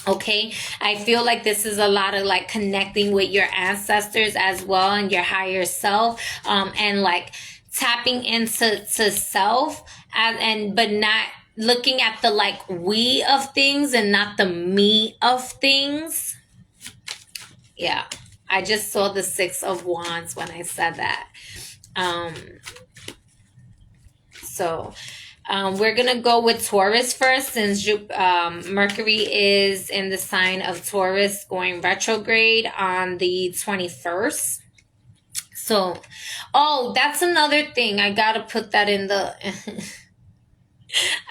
Okay, I feel like this is a lot of like connecting with your ancestors as well, and your higher self, and like tapping into self, but not looking at the like we of things and not the me of things. Yeah, I just saw the Six of Wands when I said that. So we're going to go with Taurus first, since Mercury is in the sign of Taurus, going retrograde on the 21st. So, oh, that's another thing. I got to put that in the...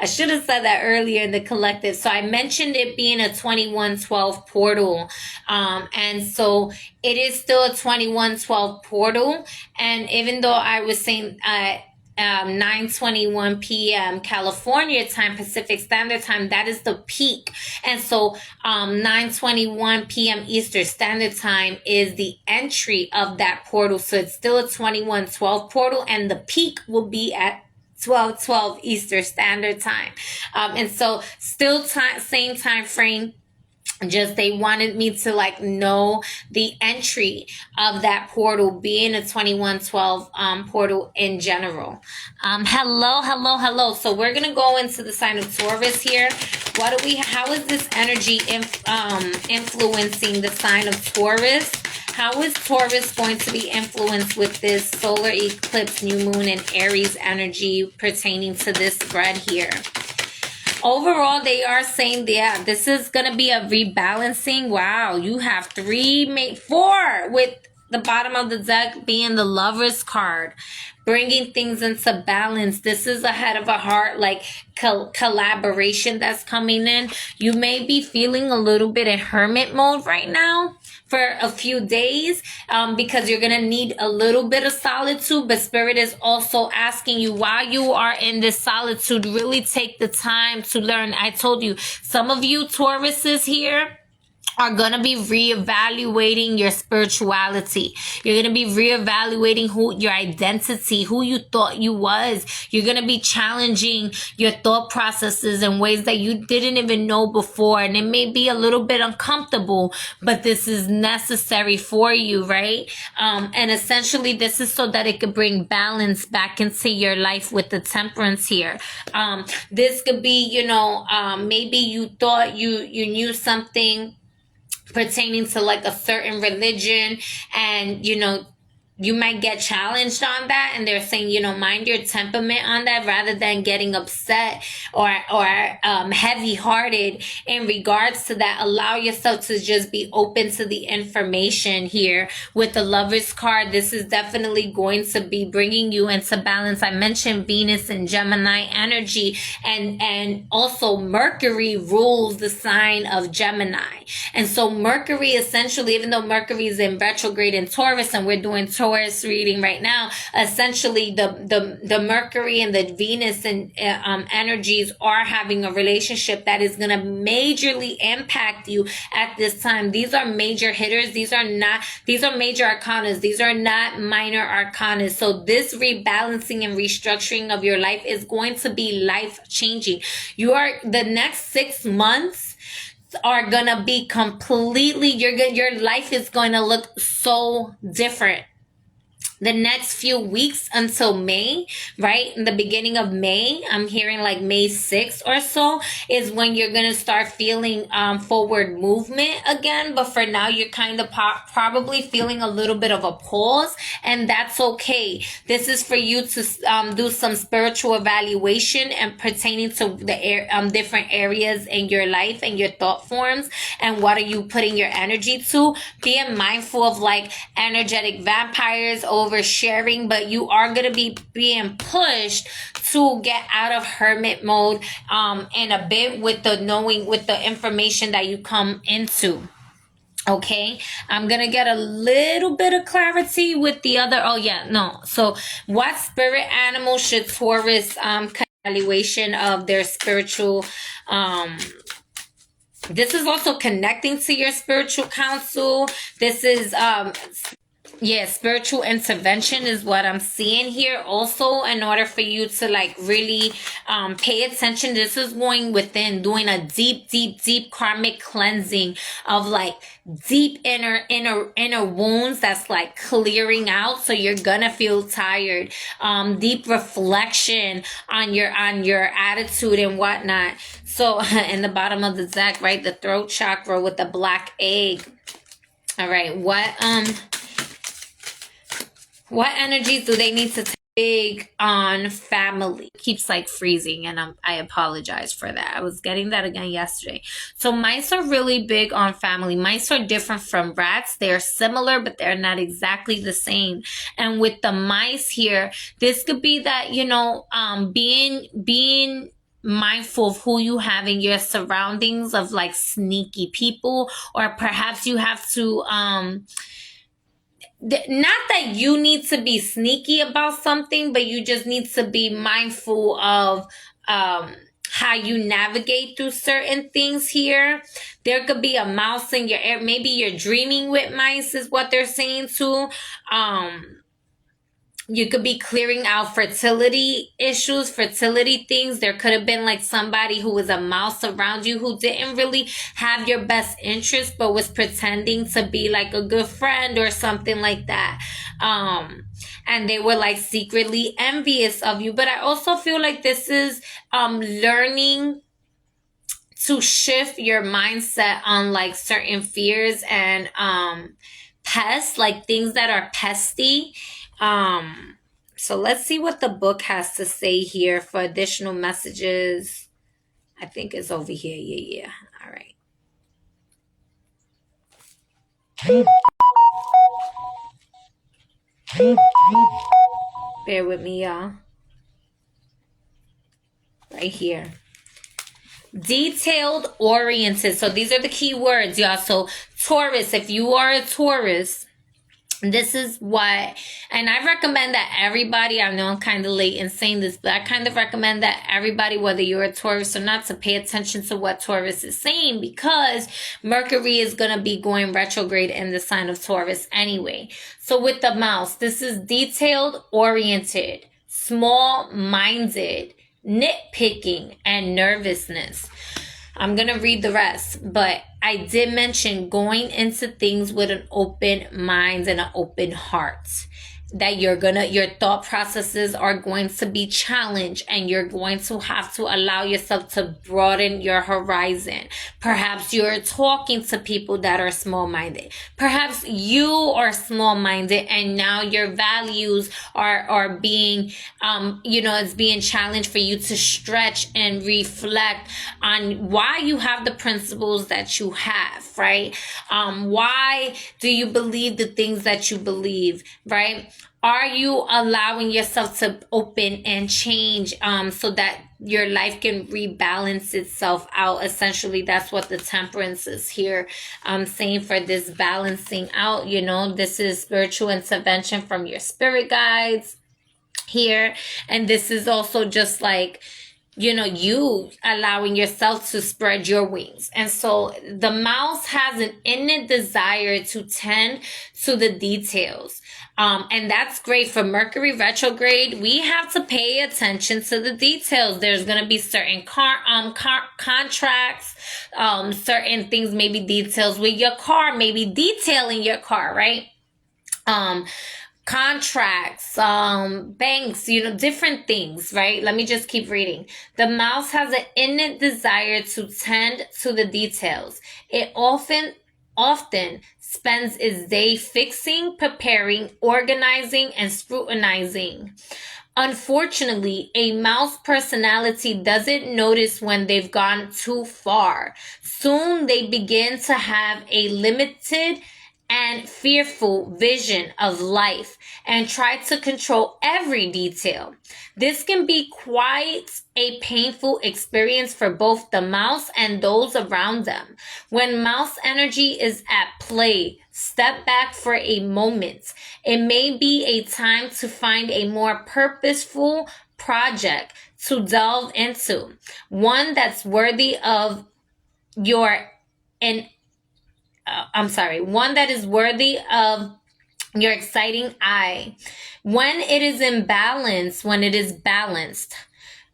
I should have said that earlier in the collective. So I mentioned it being a 2112 portal. And so it is still a 2112 portal. And even though I was saying... 9:21 p.m. California time, Pacific Standard Time, that is the peak. And so 9:21 p.m. Eastern Standard Time is the entry of that portal. So it's still a 2112 portal, and the peak will be at 12:12 Eastern Standard Time. And so still same time frame. Just they wanted me to like know the entry of that portal being a 2112 portal in general. Hello. So we're gonna go into the sign of Taurus here. How is this energy influencing the sign of Taurus? How is Taurus going to be influenced with this solar eclipse, new moon, and Aries energy pertaining to this spread here? Overall, they are saying, yeah, this is going to be a rebalancing. Wow, you have 4 with the bottom of the deck being the Lover's card. Bringing things into balance. This is a head of a heart, like collaboration that's coming in. You may be feeling a little bit in hermit mode right now for a few days because you're going to need a little bit of solitude. But Spirit is also asking you, while you are in this solitude, really take the time to learn. I told you, some of you Tauruses here are going to be reevaluating your spirituality. You're going to be reevaluating your identity, who you thought you was. You're going to be challenging your thought processes in ways that you didn't even know before. And it may be a little bit uncomfortable, but this is necessary for you, right? And essentially this is so that it could bring balance back into your life with the Temperance here. This could be, maybe you thought you knew something pertaining to like a certain religion, and you might get challenged on that, and they're saying, mind your temperament on that rather than getting upset or heavy-hearted in regards to that. Allow yourself to just be open to the information here. With the Lover's card, this is definitely going to be bringing you into balance. I mentioned Venus and Gemini energy, and also Mercury rules the sign of Gemini. And so Mercury, essentially, even though Mercury is in retrograde in Taurus, and we're doing Taurus reading right now, essentially the Mercury and the Venus and energies are having a relationship that is going to majorly impact you at this time. These are major hitters. These are major arcanas. These are not minor arcanas. So this rebalancing and restructuring of your life is going to be life changing. The next 6 months are gonna be completely, your life is going to look so different. The next few weeks until May, right? In the beginning of May, I'm hearing like May 6th or so is when you're going to start feeling forward movement again. But for now, you're kind of probably feeling a little bit of a pause, and that's okay. This is for you to do some spiritual evaluation and pertaining to the different areas in your life and your thought forms, and what are you putting your energy to. Being mindful of like energetic vampires oversharing, but you are going to be being pushed to get out of hermit mode in a bit with the information that you come into. Okay, I'm going to get a little bit of clarity with the other. So what spirit animal should Taurus evaluation of their spiritual this is also connecting to your spiritual counsel. This is spiritual intervention is what I'm seeing here. Also, in order for you to like really pay attention, this is going within, doing a deep karmic cleansing of like deep inner wounds that's like clearing out. So you're gonna feel tired. Deep reflection on your attitude and whatnot. So in the bottom of the deck, right, the throat chakra with the black egg. All right, what energies do they need to take big on family? It keeps like freezing, and I apologize for that. I was getting that again yesterday. So mice are really big on family. Mice are different from rats. They're similar, but they're not exactly the same. And with the mice here, this could be that, being mindful of who you have in your surroundings, of like sneaky people, or perhaps you have to not that you need to be sneaky about something, but you just need to be mindful of how you navigate through certain things here. There could be a mouse in your air. Maybe you're dreaming with mice is what they're saying too. You could be clearing out fertility issues, fertility things. There could have been like somebody who was a mouse around you who didn't really have your best interest, but was pretending to be like a good friend or something like that. And they were like secretly envious of you. But I also feel like this is learning to shift your mindset on like certain fears and pests, like things that are pesty. So let's see what the book has to say here for additional messages. I think it's over here. Yeah. All right. Bear with me, y'all. Right here. Detailed oriented. So these are the key words, y'all. So Taurus, if you are a Taurus, this is what, and I recommend that everybody, I know I'm kind of late in saying this, but I kind of recommend that everybody, whether you're a Taurus or not, to pay attention to what Taurus is saying, because Mercury is going to be going retrograde in the sign of Taurus anyway. So with the mouse, this is detailed oriented, small minded, nitpicking, and nervousness. I'm going to read the rest, but I did mention going into things with an open mind and an open heart. That your thought processes are going to be challenged, and you're going to have to allow yourself to broaden your horizon. Perhaps you're talking to people that are small-minded. Perhaps you are small-minded and now your values are being, it's being challenged for you to stretch and reflect on why you have the principles that you have, right? Why do you believe the things that you believe, right? Are you allowing yourself to open and change so that your life can rebalance itself out? Essentially, that's what the temperance is here saying for this balancing out. This is spiritual intervention from your spirit guides here. And this is also just like, you allowing yourself to spread your wings. And so the mouse has an innate desire to tend to the details. And that's great. For Mercury retrograde, we have to pay attention to the details. There's going to be certain contracts, certain things, maybe details with your car, maybe detailing your car, right? Contracts, banks, different things, right? Let me just keep reading. The mouse has an innate desire to tend to the details. It often spends its day fixing, preparing, organizing, and scrutinizing. Unfortunately, a mouse personality doesn't notice when they've gone too far. Soon they begin to have a limited and fearful vision of life and try to control every detail. This can be quite a painful experience for both the mouse and those around them. When mouse energy is at play, step back for a moment. It may be a time to find a more purposeful project to delve into, one that's worthy of one that is worthy of your exciting eye. When it is in balance, when it is balanced,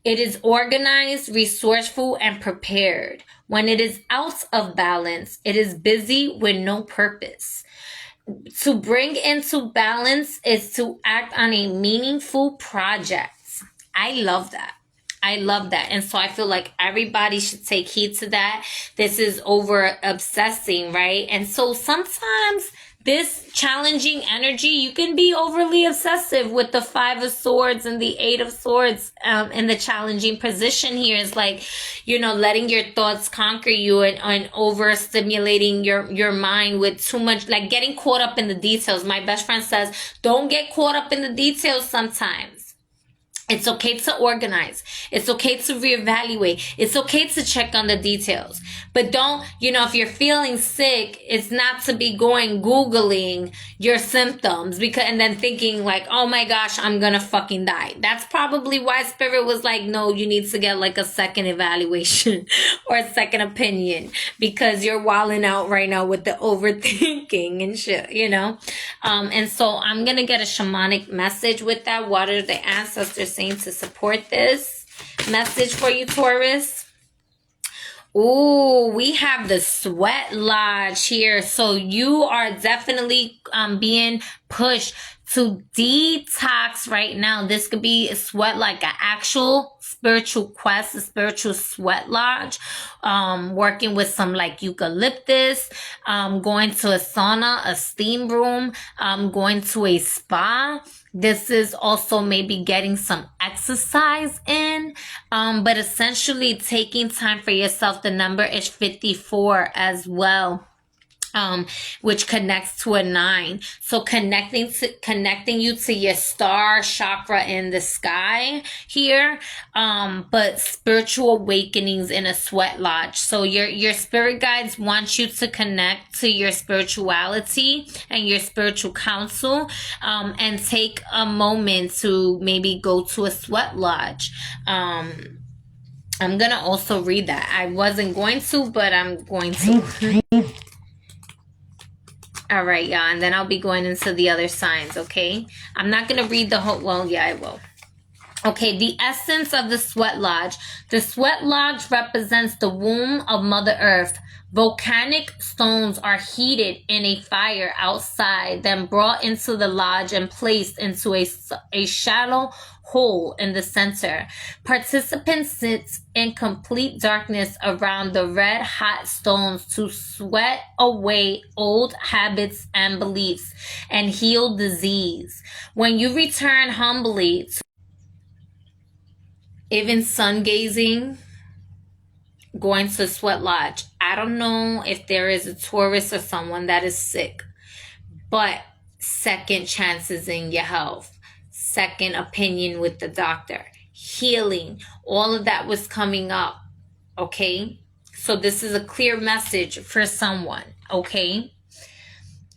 it is organized, resourceful, and prepared. When it is out of balance, it is busy with no purpose. To bring into balance is to act on a meaningful project. I love that. And so I feel like everybody should take heed to that. This is over obsessing, right? And so sometimes this challenging energy, you can be overly obsessive with the 5 of Swords and the 8 of Swords in the challenging position here is like, letting your thoughts conquer you and overstimulating your mind with too much, like getting caught up in the details. My best friend says, don't get caught up in the details sometimes. It's okay to organize. It's okay to reevaluate. It's okay to check on the details. But don't, if you're feeling sick, it's not to be going Googling your symptoms and then thinking like, oh my gosh, I'm gonna fucking die. That's probably why Spirit was like, no, you need to get like a second evaluation or a second opinion, because you're wilding out right now with the overthinking and shit, And so I'm gonna get a shamanic message with that. What are the ancestors saying to support this message for you, Taurus? Ooh, we have the sweat lodge here. So you are definitely being pushed to detox right now. This could be a sweat, like an actual spiritual quest, a spiritual sweat lodge, working with some like eucalyptus, going to a sauna, a steam room, going to a spa. This is also maybe getting some exercise in, but essentially taking time for yourself. The number is 54 as well. Which connects to a 9. So connecting you to your star chakra in the sky here, but spiritual awakenings in a sweat lodge. So your spirit guides want you to connect to your spirituality and your spiritual counsel, and take a moment to maybe go to a sweat lodge. I'm gonna also read that. I wasn't going to, but I'm going to. All right, y'all, and then I'll be going into the other signs, okay? I'm not going to read the whole, well, yeah, I will. Okay, the essence of the sweat lodge. The sweat lodge represents the womb of Mother Earth. Volcanic stones are heated in a fire outside, then brought into the lodge and placed into a shallow hole in the center. Participants sit in complete darkness around the red-hot stones to sweat away old habits and beliefs and heal disease. When you return humbly to even sun gazing, going to sweat lodge. I don't know if there is a Taurus or someone that is sick, but second chances in your health, second opinion with the doctor, healing, all of that was coming up, okay? So this is a clear message for someone, okay?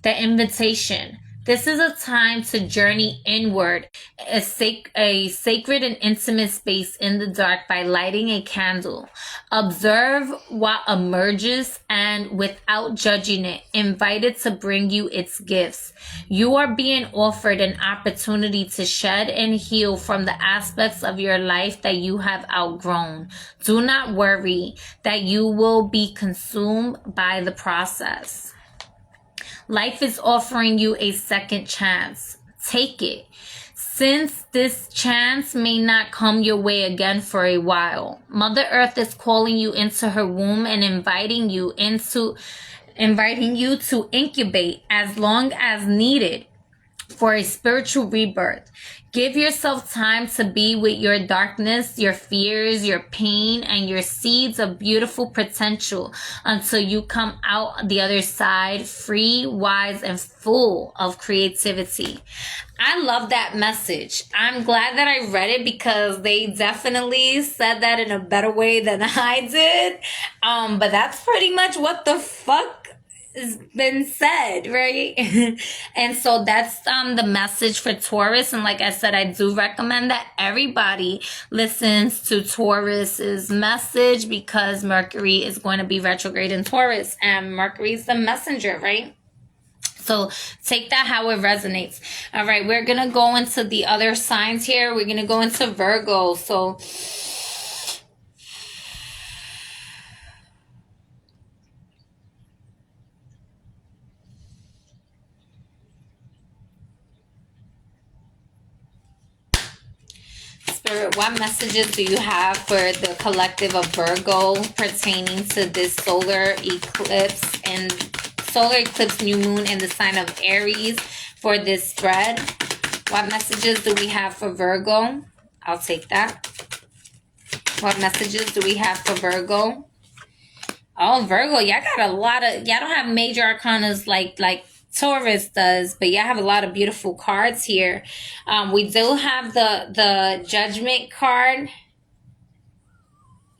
The invitation. This is a time to journey inward, a sacred and intimate space in the dark by lighting a candle. Observe what emerges and, without judging it, invite it to bring you its gifts. You are being offered an opportunity to shed and heal from the aspects of your life that you have outgrown. Do not worry that you will be consumed by the process. Life is offering you a second chance. Take it. Since this chance may not come your way again for a while, Mother Earth is calling you into her womb and inviting you to incubate as long as needed for a spiritual rebirth. Give yourself time to be with your darkness, your fears, your pain, and your seeds of beautiful potential until you come out the other side free, wise, and full of creativity. I love that message. I'm glad that I read it because they definitely said that in a better way than I did. But that's pretty much what the fuck has been said, right? And so that's the message for Taurus. And like I said, I do recommend that everybody listens to Taurus's message because Mercury is going to be retrograde in Taurus and Mercury's the messenger, right? So take that how it resonates. All right, we're going to go into the other signs here. We're going to go into Virgo. So Spirit, what messages do you have for the collective of Virgo pertaining to this solar eclipse new moon in the sign of Aries for this spread? What messages do we have for Virgo? I'll take that. What messages do we have for Virgo? Oh, Virgo, y'all got a lot of, y'all don't have major arcanas like Taurus does. But yeah, I have a lot of beautiful cards here. We do have the Judgment card.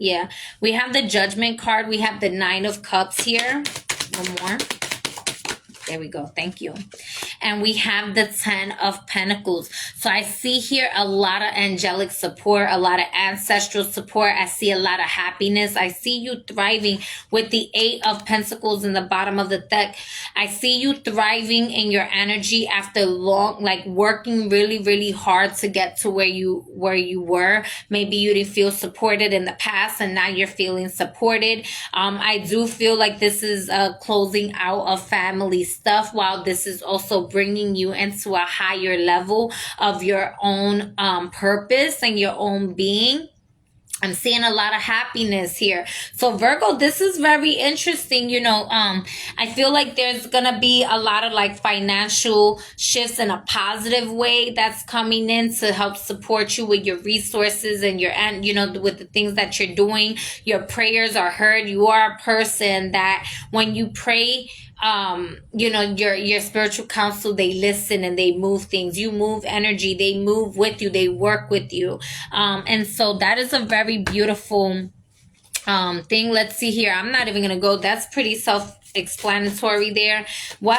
Yeah, we have the Judgment card. We have the Nine of Cups here. One more. There we go. Thank you. And we have the 10 of Pentacles. So I see here a lot of angelic support, a lot of ancestral support. I see a lot of happiness. I see you thriving with the 8 of Pentacles in the bottom of the deck. I see you thriving in your energy after long, like working really, really hard to get to where you were. Maybe you didn't feel supported in the past and now you're feeling supported. I do feel like this is a closing out of family stuff, while this is also bringing you into a higher level of your own purpose and your own being. I'm seeing a lot of happiness here. So Virgo, this is very interesting. I feel like there's gonna be a lot of like financial shifts in a positive way that's coming in to help support you with your resources and with the things that you're doing. Your prayers are heard. You are a person that when you pray, your spiritual council, they listen and they move things. You move energy, they move with you, they work with you. And so that is a very beautiful thing. Let's see here. I'm not even gonna go. That's pretty self-explanatory there. What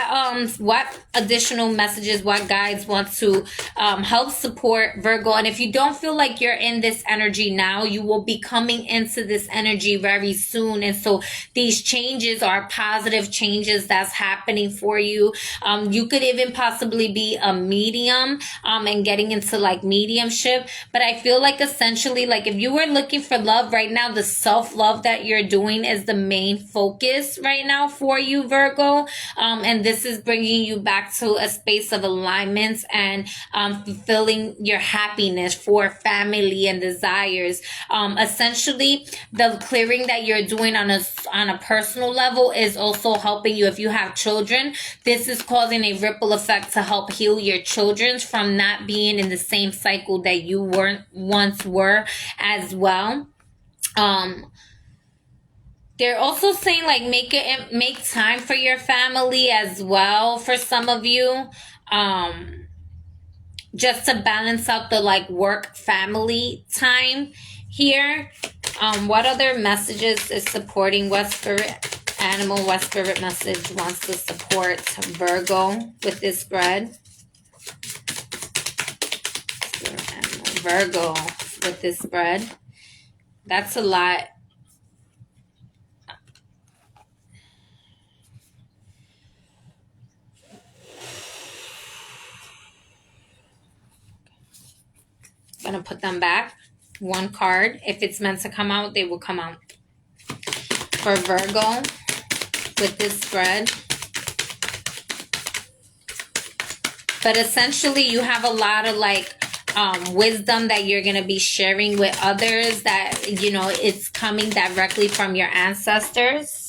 additional messages, what guides want to help support Virgo? And if you don't feel like you're in this energy now, you will be coming into this energy very soon. And so these changes are positive changes that's happening for you. You could even possibly be a medium and getting into like mediumship. But I feel like essentially, like if you were looking for love right now, the self-love that you're doing is the main focus right now for you, Virgo. And this is bringing you back to a space of alignment and fulfilling your happiness for family and desires. Essentially, the clearing that you're doing on a personal level is also helping you. If you have children, this is causing a ripple effect to help heal your children from not being in the same cycle that you once were as well. They're also saying like make time for your family as well for some of you. Just to balance out the like work family time here. What other messages is supporting what spirit animal, what spirit message wants to support Virgo with this spread? Spirit animal, Virgo with this spread. That's a lot. Gonna put them back. One card. If it's meant to come out, they will come out. For Virgo with this spread. But essentially you have a lot of like wisdom that you're gonna be sharing with others, that it's coming directly from your ancestors.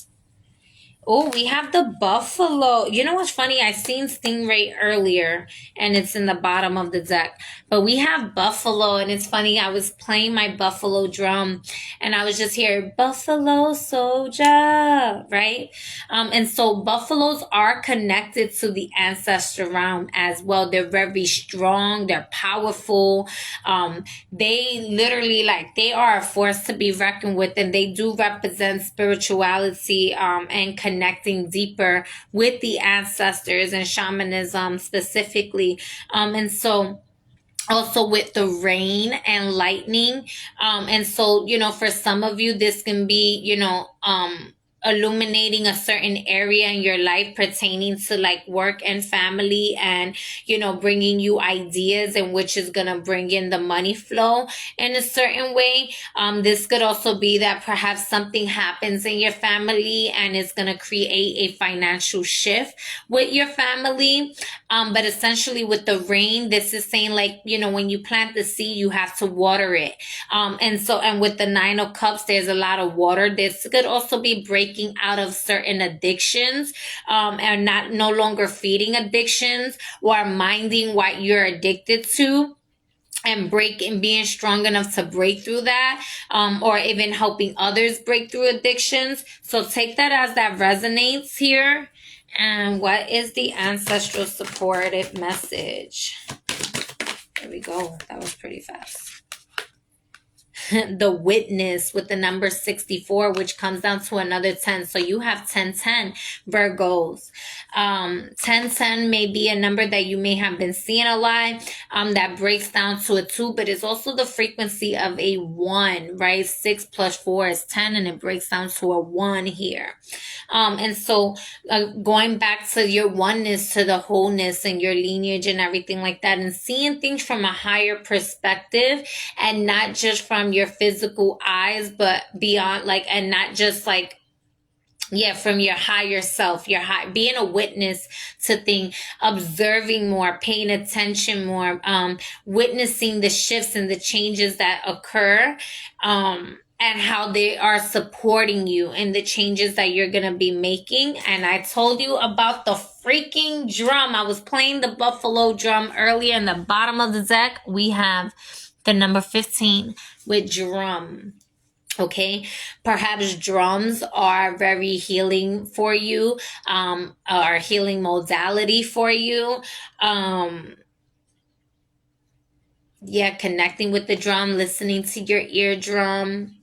Oh, we have the buffalo. You know what's funny? I seen stingray earlier, and it's in the bottom of the deck. But we have buffalo, and it's funny. I was playing my buffalo drum, and I was just here, buffalo soldier, right? And so buffaloes are connected to the ancestor realm as well. They're very strong. They're powerful. They literally, like, they are a force to be reckoned with, and they do represent spirituality and connecting deeper with the ancestors and shamanism specifically. And so also with the rain and lightning. And so, for some of you, this can be, illuminating a certain area in your life pertaining to like work and family, and bringing you ideas, and which is gonna bring in the money flow in a certain way. This could also be that perhaps something happens in your family and it's gonna create a financial shift with your family. But essentially with the rain, this is saying like, when you plant the seed, you have to water it. And with the Nine of Cups, there's a lot of water. This could also be breaking out of certain addictions, and no longer feeding addictions, or minding what you're addicted to, and being strong enough to break through that, or even helping others break through addictions. So take that as that resonates here. And what is the ancestral supportive message? There we go. That was pretty fast. The Witness with the number 64, which comes down to another 10. So you have 1010 Virgos. 1010 may be a number that you may have been seeing a lot, that breaks down to a 2, but it's also the frequency of a 1, right? 6 plus 4 is 10, and it breaks down to a 1 here. And so going back to your oneness, to the wholeness and your lineage and everything like that, and seeing things from a higher perspective, and not just from your physical eyes, but beyond, like, and not just like, yeah, from your higher self, being a witness to things, observing more, paying attention more, witnessing the shifts and the changes that occur, and how they are supporting you in the changes that you're going to be making. And I told you about the freaking drum. I was playing the buffalo drum earlier. In the bottom of the deck, we have the number 15 with drum. Okay, perhaps drums are very healing for you, or healing modality for you. Yeah, connecting with the drum, listening to your eardrum.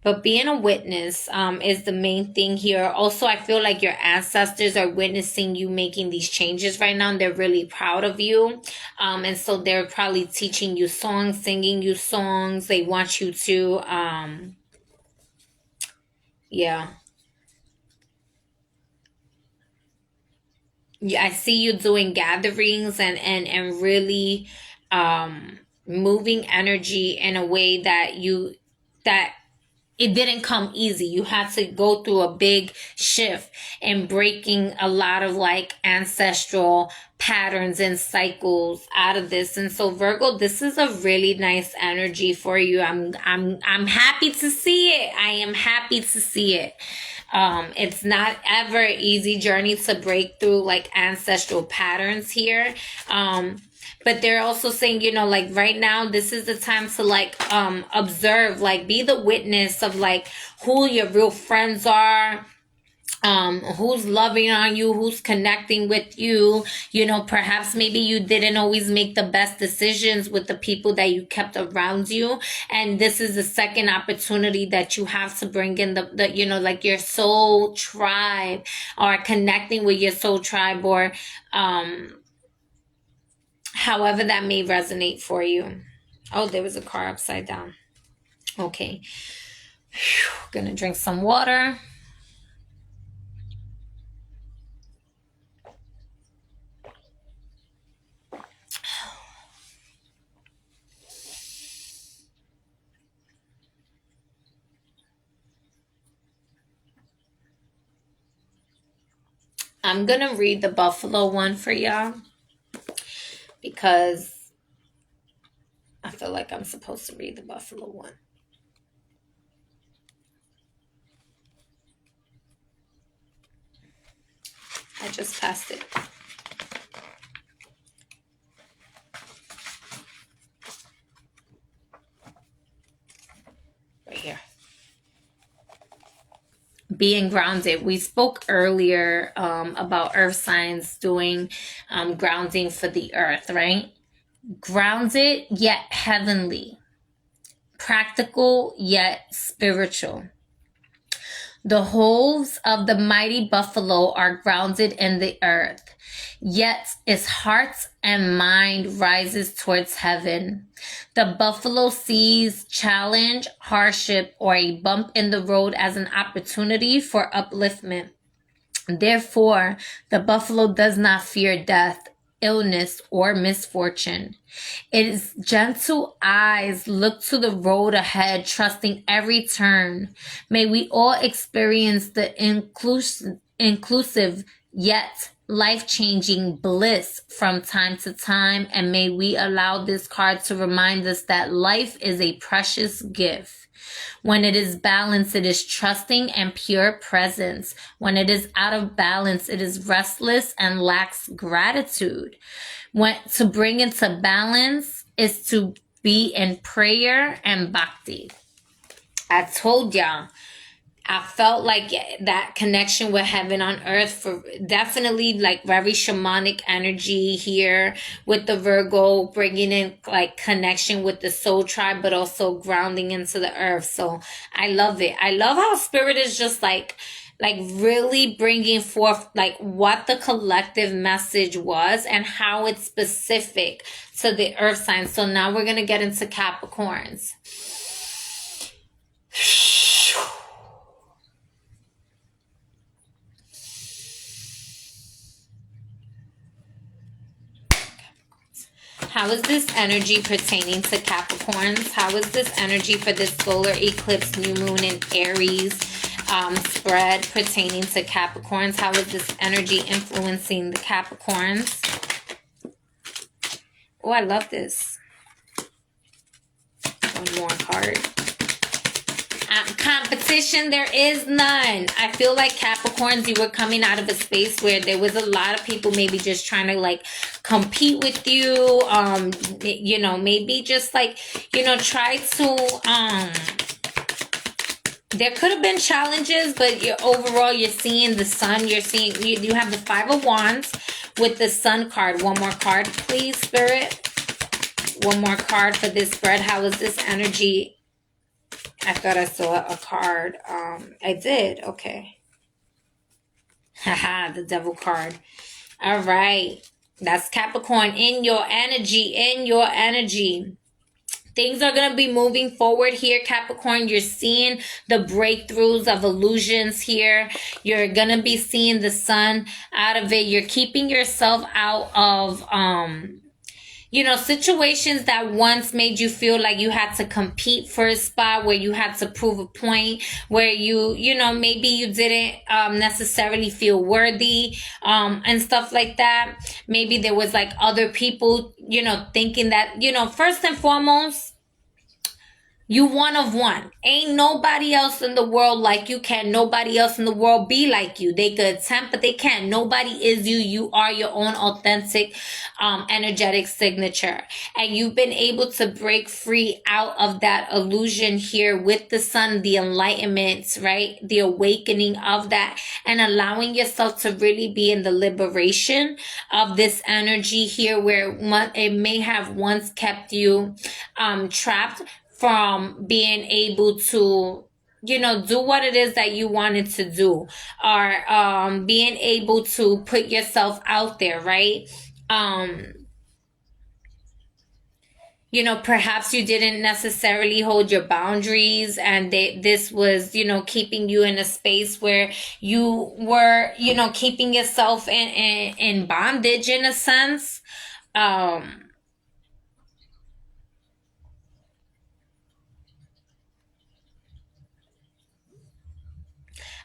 But being a witness is the main thing here. Also, I feel like your ancestors are witnessing you making these changes right now. And they're really proud of you. And so they're probably teaching you songs, singing you songs. They want you to, yeah. Yeah, I see you doing gatherings and really moving energy in a way that it didn't come easy. You had to go through a big shift and breaking a lot of like ancestral patterns and cycles out of this. And so Virgo, this is a really nice energy for you. I'm happy to see it. I am happy to see it. It's not ever an easy journey to break through like ancestral patterns here. But they're also saying, you know, like right now, this is the time to like observe, like be the witness of like who your real friends are, who's loving on you, who's connecting with you. You know, perhaps maybe you didn't always make the best decisions with the people that you kept around you. And this is the second opportunity that you have to bring in the you know, like your soul tribe, or connecting with your soul tribe, or however that may resonate for you. Oh, there was a car upside down. Okay. Gonna drink some water. I'm gonna read the buffalo one for y'all, because I feel like I'm supposed to read the buffalo one. I just passed it. Right here. Being grounded. We spoke earlier about earth signs doing grounding for the earth, right? Grounded yet heavenly. Practical yet spiritual. The hooves of the mighty buffalo are grounded in the earth, yet its heart and mind rises towards heaven. The buffalo sees challenge, hardship, or a bump in the road as an opportunity for upliftment. Therefore, the buffalo does not fear death, illness, or misfortune. Its gentle eyes look to the road ahead, trusting every turn. May we all experience the inclusive yet life-changing bliss from time to time, and may we allow this card to remind us that life is a precious gift. When it is balanced, it is trusting and pure presence. When it is out of balance, it is restless and lacks gratitude. To bring into balance is to be in prayer and bhakti. I told y'all, I felt like that connection with heaven on earth, for definitely like very shamanic energy here with the Virgo, bringing in like connection with the soul tribe, but also grounding into the earth. So I love it. I love how spirit is just like really bringing forth like what the collective message was and how it's specific to the earth sign. So now we're going to get into Capricorns. How is this energy pertaining to Capricorns? How is this energy for this solar eclipse, new moon in Aries spread pertaining to Capricorns? How is this energy influencing the Capricorns? Oh, I love this. One more card. Competition, there is none. I feel like Capricorns, you were coming out of a space where there was a lot of people maybe just trying to like compete with you. You know, maybe just like, you know, try to, there could have been challenges, but overall you're seeing the sun. You're seeing, you have the Five of Wands with the Sun card. One more card, please, Spirit. One more card for this spread. How is this energy? I thought I saw a card. I did. Okay. Haha, the Devil card. All right. That's Capricorn. In your energy. In your energy. Things are going to be moving forward here, Capricorn. You're seeing the breakthroughs of illusions here. You're going to be seeing the sun out of it. You're keeping yourself out of, you know, situations that once made you feel like you had to compete for a spot, where you had to prove a point, where you know, maybe you didn't necessarily feel worthy, and stuff like that. Maybe there was like other people, you know, thinking that, you know, first and foremost, you one of one. Ain't nobody else in the world like you. Can nobody else in the world be like you. They could attempt, but they can't. Nobody is you. You are your own authentic, energetic signature. And you've been able to break free out of that illusion here with the sun, the enlightenment, right? The awakening of that, and allowing yourself to really be in the liberation of this energy here, where it may have once kept you, trapped from being able to, you know, do what it is that you wanted to do, or being able to put yourself out there, right? You know, perhaps you didn't necessarily hold your boundaries, and this was, you know, keeping you in a space where you were, you know, keeping yourself in bondage in a sense.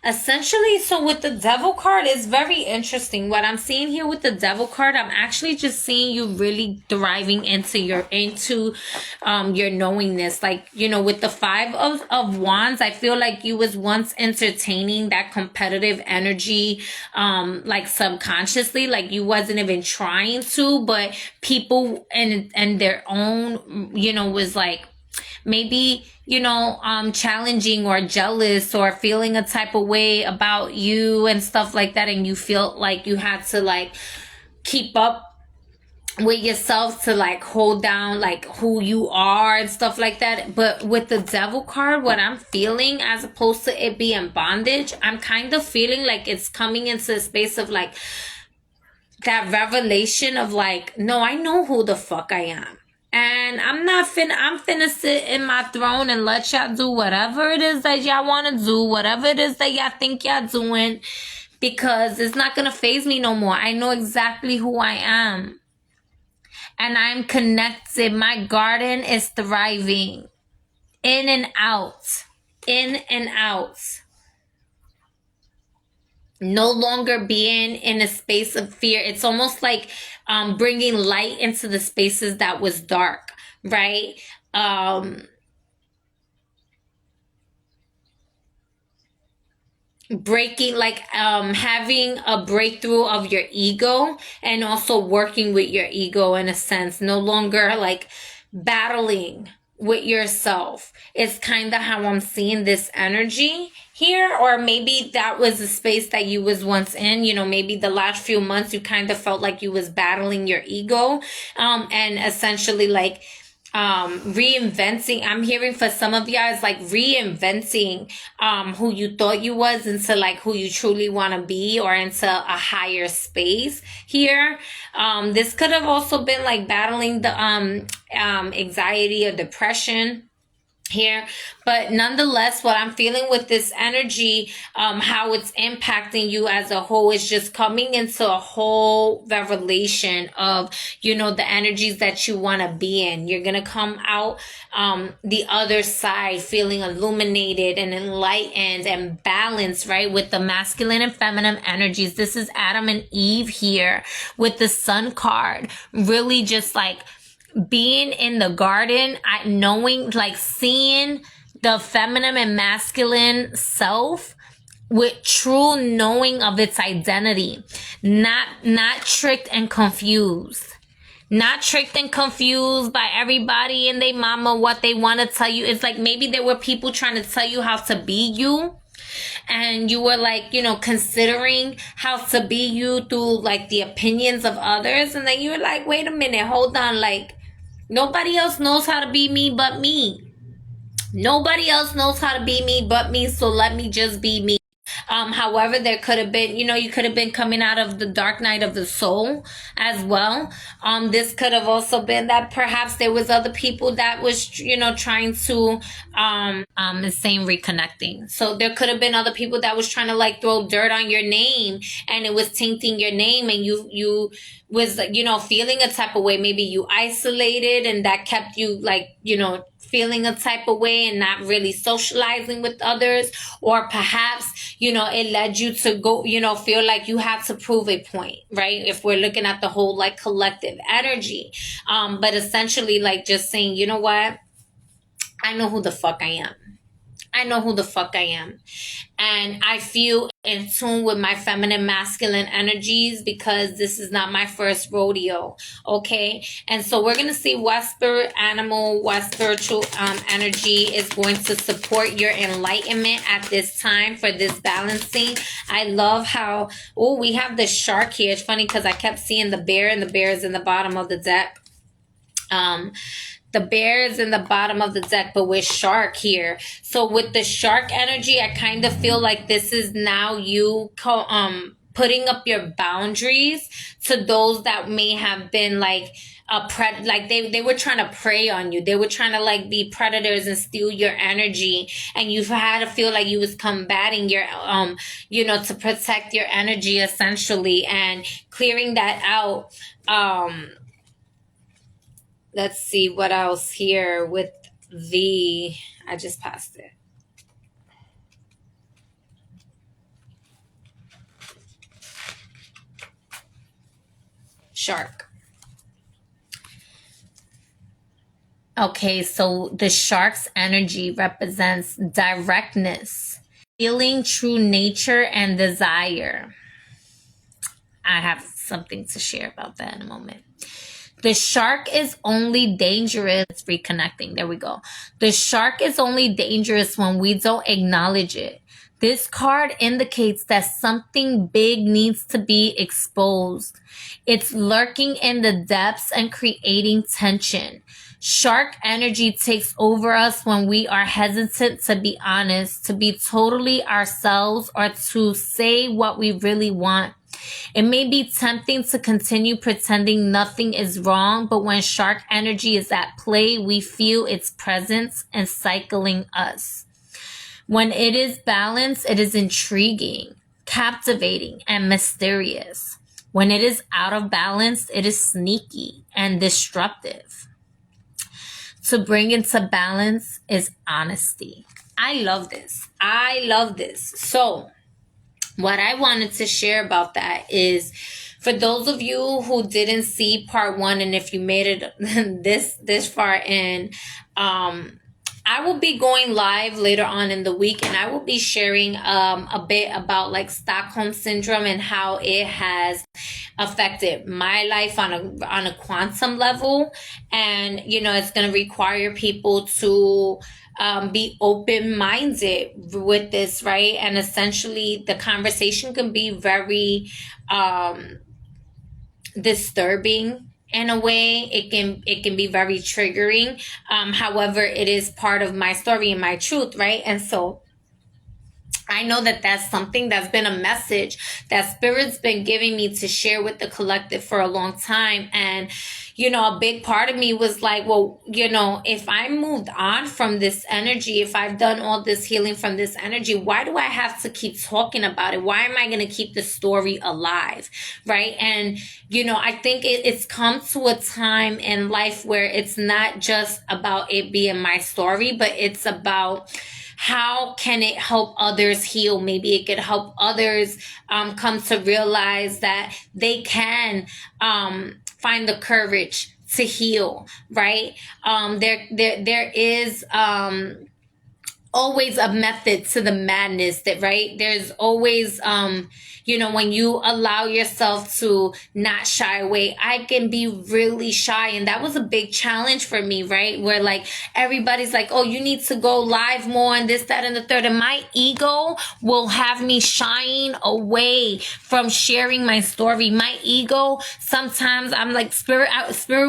Essentially, so with the Devil card, it's very interesting. What I'm seeing here with the Devil card, I'm actually just seeing you really thriving into your knowingness. Like, you know, with the Five of Wands, I feel like you was once entertaining that competitive energy, like subconsciously, like you wasn't even trying to, but people and their own, you know, was like, maybe, you know, challenging or jealous or feeling a type of way about you and stuff like that. And you feel like you had to like keep up with yourself to like hold down like who you are and stuff like that. But with the Devil card, what I'm feeling, as opposed to it being bondage, I'm kind of feeling like it's coming into a space of like that revelation of like, no, I know who the fuck I am. And I'm finna sit in my throne and let y'all do whatever it is that y'all want to do, whatever it is that y'all think y'all doing, because it's not gonna faze me no more. I know exactly who I am. And I'm connected. My garden is thriving. In and out. In and out. No longer being in a space of fear. It's almost like bringing light into the spaces that was dark, right? Breaking, like having a breakthrough of your ego, and also working with your ego in a sense. No longer like battling with yourself is kind of how I'm seeing this energy here. Or maybe that was a space that you was once in. You know, maybe the last few months you kind of felt like you was battling your ego, and essentially like reinventing. I'm hearing for some of y'all is like reinventing who you thought you was into like who you truly want to be, or into a higher space here. This could have also been like battling the anxiety or depression here, but nonetheless, what I'm feeling with this energy, how it's impacting you as a whole, is just coming into a whole revelation of, you know, the energies that you want to be in. You're gonna come out the other side feeling illuminated and enlightened and balanced, right, with the masculine and feminine energies. This is Adam and Eve here with the Sun card, really just like being in the garden, knowing, like seeing the feminine and masculine self with true knowing of its identity, not tricked and confused. Not tricked and confused by everybody and they mama what they want to tell you. It's like maybe there were people trying to tell you how to be you, and you were like, you know, considering how to be you through like the opinions of others, and then you were like, wait a minute, hold on, like nobody else knows how to be me but me. Nobody else knows how to be me but me, so let me just be me. However, there could have been, you know, you could have been coming out of the dark night of the soul as well. This could have also been that perhaps there was other people that was, you know, trying to, the same reconnecting. So there could have been other people that was trying to like throw dirt on your name, and it was tainting your name, and you was, you know, feeling a type of way. Maybe you isolated, and that kept you like, you know, feeling a type of way and not really socializing with others. Or perhaps, you know, it led you to go, you know, feel like you had to prove a point, right? If we're looking at the whole like collective energy. But essentially like just saying, you know what? I know who the fuck I am. I know who the fuck I am. And I feel in tune with my feminine masculine energies because this is not my first rodeo. Okay. And so we're going to see what spirit animal, what spiritual energy is going to support your enlightenment at this time for this balancing. I love how, oh, we have the shark here. It's funny because I kept seeing the bear, and the bear is in the bottom of the deck. The bear is in the bottom of the deck, but with shark here. So with the shark energy, I kind of feel like this is now you putting up your boundaries to those that may have been like like they were trying to prey on you. They were trying to like be predators and steal your energy, and you've had to feel like you was combating your you know, to protect your energy essentially, and clearing that out. Let's see what else here with the, I just passed it. Shark. Okay, so the shark's energy represents directness, feeling true nature and desire. I have something to share about that in a moment. The shark is only dangerous. It's reconnecting. There we go. The shark is only dangerous when we don't acknowledge it. This card indicates that something big needs to be exposed. It's lurking in the depths and creating tension. Shark energy takes over us when we are hesitant to be honest, to be totally ourselves, or to say what we really want. It may be tempting to continue pretending nothing is wrong, but when shark energy is at play, we feel its presence encircling us. When it is balanced, it is intriguing, captivating, and mysterious. When it is out of balance, it is sneaky and disruptive. To bring into balance is honesty. I love this. I love this. So what I wanted to share about that is, for those of you who didn't see part 1, and if you made it this far in, I will be going live later on in the week, and I will be sharing a bit about like Stockholm syndrome and how it has affected my life on a quantum level. And it's going to require people to be open-minded with this, right? And essentially the conversation can be very disturbing in a way. It can be very triggering. However, it is part of my story and my truth, right? And so I know that that's something that's been a message that Spirit's been giving me to share with the collective for a long time. And, a big part of me was like, well, if I moved on from this energy, if I've done all this healing from this energy, why do I have to keep talking about it? Why am I going to keep the story alive? Right. And, I think it's come to a time in life where it's not just about it being my story, but it's about how can it help others heal? Maybe it could help others come to realize that they can find the courage to heal, right? There is always a method to the madness, that right? There's always when you allow yourself to not shy away. I can be really shy, and that was a big challenge for me, right? Where like everybody's like, oh, you need to go live more and this, that, and the third, and my ego will have me shying away from sharing my story. My ego, sometimes I'm like, spirit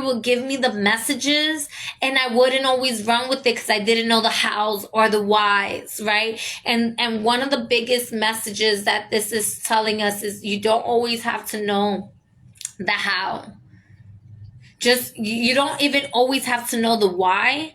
will give me the messages, and I wouldn't always run with it because I didn't know the hows or the whys, right? And one of the biggest messages that this is telling us is you don't always have to know the how. Just, you don't even always have to know the why.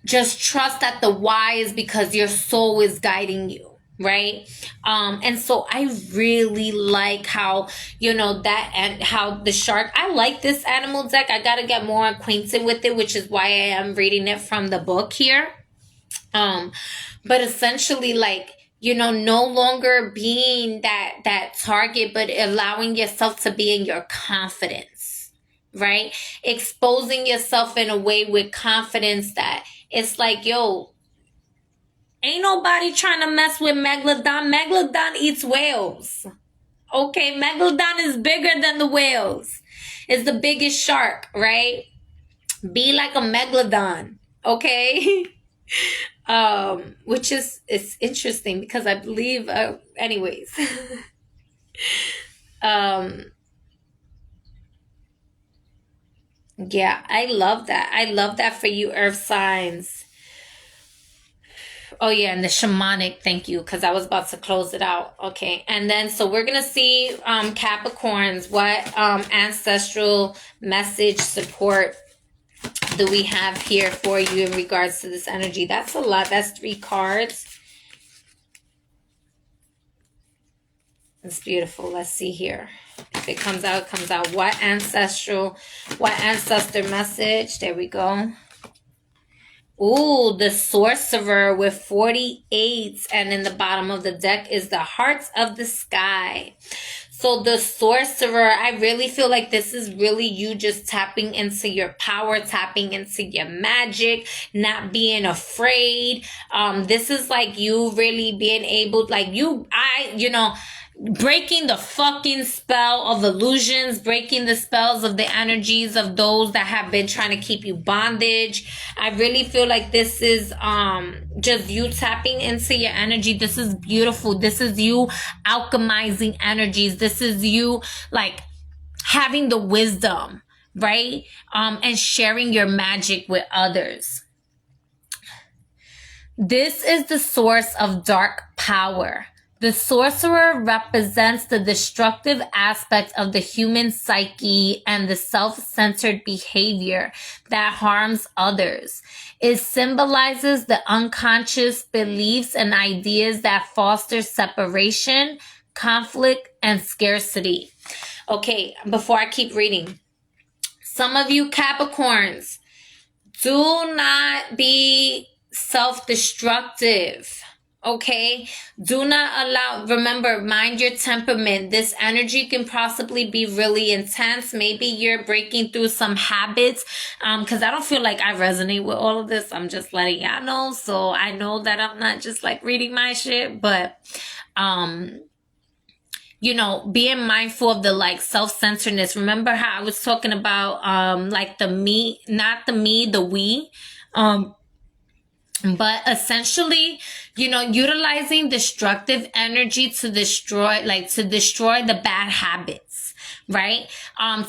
Just trust that the why is because your soul is guiding you, right? And so I really like how, that, and how the shark, I like this animal deck. I got to get more acquainted with it, which is why I am reading it from the book here. But essentially, like, no longer being that target, but allowing yourself to be in your confidence, right? Exposing yourself in a way with confidence that it's like, yo, ain't nobody trying to mess with Megalodon. Megalodon eats whales. Okay, Megalodon is bigger than the whales. It's the biggest shark, right? Be like a Megalodon, okay? Which is, it's interesting because I believe, anyways. Yeah, I love that. I love that for you, earth signs. Oh yeah, and the shamanic, thank you, because I was about to close it out. Okay, and then so we're gonna see Capricorns, what ancestral message support do we have here for you in regards to this energy? That's a lot. That's 3 cards. It's beautiful. Let's see here. If it comes out, it comes out. What ancestor message? There we go. Ooh, the sorcerer with 48. And in the bottom of the deck is the hearts of the sky. So the sorcerer, I really feel like this is really you just tapping into your power, tapping into your magic, not being afraid. This is like you really being able, like breaking the fucking spell of illusions, breaking the spells of the energies of those that have been trying to keep you bondage. I really feel like this is just you tapping into your energy. This is beautiful. This is you alchemizing energies. This is you like having the wisdom, right? And sharing your magic with others. This is the source of dark power. The sorcerer represents the destructive aspect of the human psyche and the self-centered behavior that harms others. It symbolizes the unconscious beliefs and ideas that foster separation, conflict, and scarcity. Okay, before I keep reading, some of you Capricorns, do not be self-destructive. Okay, do not allow, remember, mind your temperament. This energy can possibly be really intense. Maybe you're breaking through some habits. Because I don't feel like I resonate with all of this. I'm just letting y'all know. So I know that I'm not just like reading my shit, but you know, being mindful of the like self-centeredness. Remember how I was talking about like the me, not the me, the we. But essentially, you know, utilizing destructive energy to destroy the bad habits, right?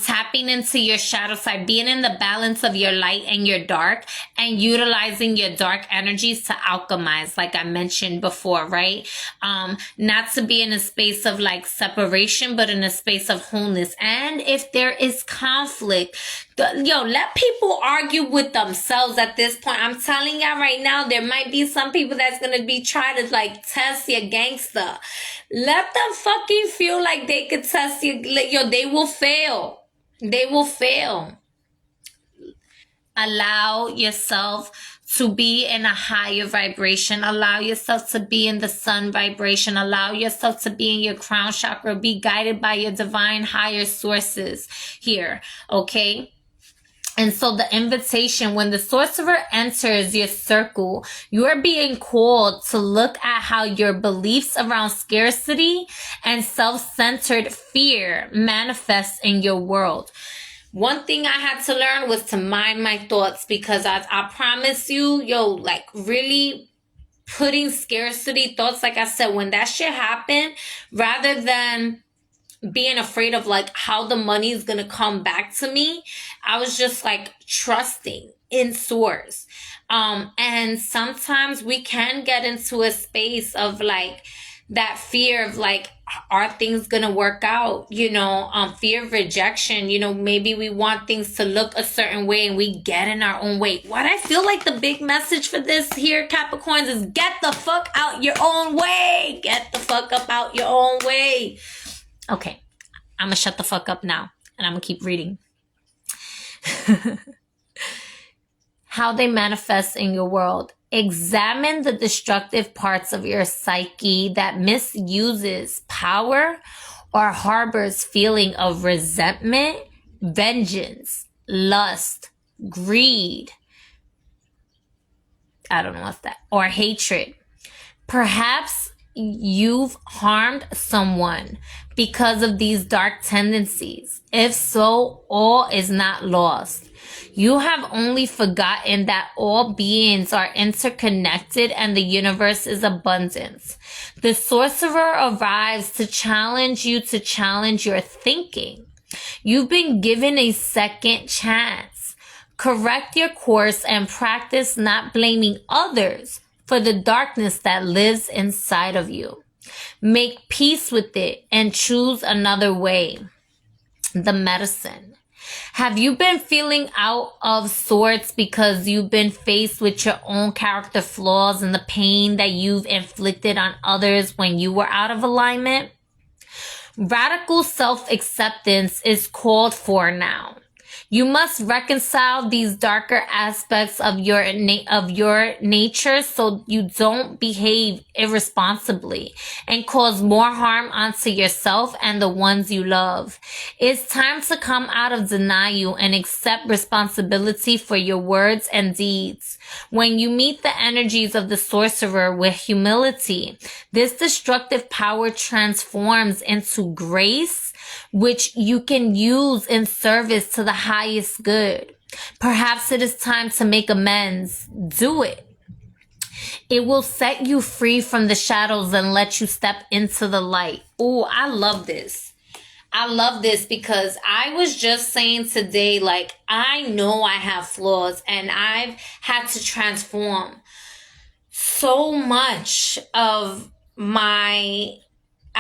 Tapping into your shadow side, being in the balance of your light and your dark, and utilizing your dark energies to alchemize, like I mentioned before, right? Not to be in a space of like separation, but in a space of wholeness. And if there is conflict, let people argue with themselves at this point. I'm telling y'all right now, there might be some people that's gonna be trying to like test your gangster. Let them fucking feel like they could test you. They will fail. They will fail. Allow yourself to be in a higher vibration. Allow yourself to be in the sun vibration. Allow yourself to be in your crown chakra. Be guided by your divine higher sources here, okay? And so the invitation, when the sorcerer enters your circle, you are being called to look at how your beliefs around scarcity and self-centered fear manifest in your world. One thing I had to learn was to mind my thoughts, because I promise you, like really putting scarcity thoughts, like I said, when that shit happened, rather than being afraid of like how the money is gonna come back to me, I was just like trusting in source. And sometimes we can get into a space of like that fear of like, are things gonna work out? Fear of rejection. Maybe we want things to look a certain way and we get in our own way. What I feel like the big message for this here, Capricorns, is get the fuck out your own way. Get the fuck up out your own way. Okay, I'm gonna shut the fuck up now and I'm gonna keep reading. How they manifest in your world. Examine the destructive parts of your psyche that misuses power or harbors feeling of resentment, vengeance, lust, greed. I don't know what's that. Or hatred. Perhaps you've harmed someone because of these dark tendencies. If so, all is not lost. You have only forgotten that all beings are interconnected and the universe is abundance. The sorcerer arrives to challenge you, to challenge your thinking. You've been given a second chance. Correct your course and practice not blaming others for the darkness that lives inside of you. Make peace with it and choose another way. The medicine. Have you been feeling out of sorts because you've been faced with your own character flaws and the pain that you've inflicted on others when you were out of alignment? Radical self-acceptance is called for now. You must reconcile these darker aspects of your nature so you don't behave irresponsibly and cause more harm onto yourself and the ones you love. It's time to come out of denial and accept responsibility for your words and deeds. When you meet the energies of the sorcerer with humility, this destructive power transforms into grace, which you can use in service to the highest good. Perhaps it is time to make amends. Do it. It will set you free from the shadows and let you step into the light. Oh, I love this. I love this because I was just saying today, like, I know I have flaws and I've had to transform so much of my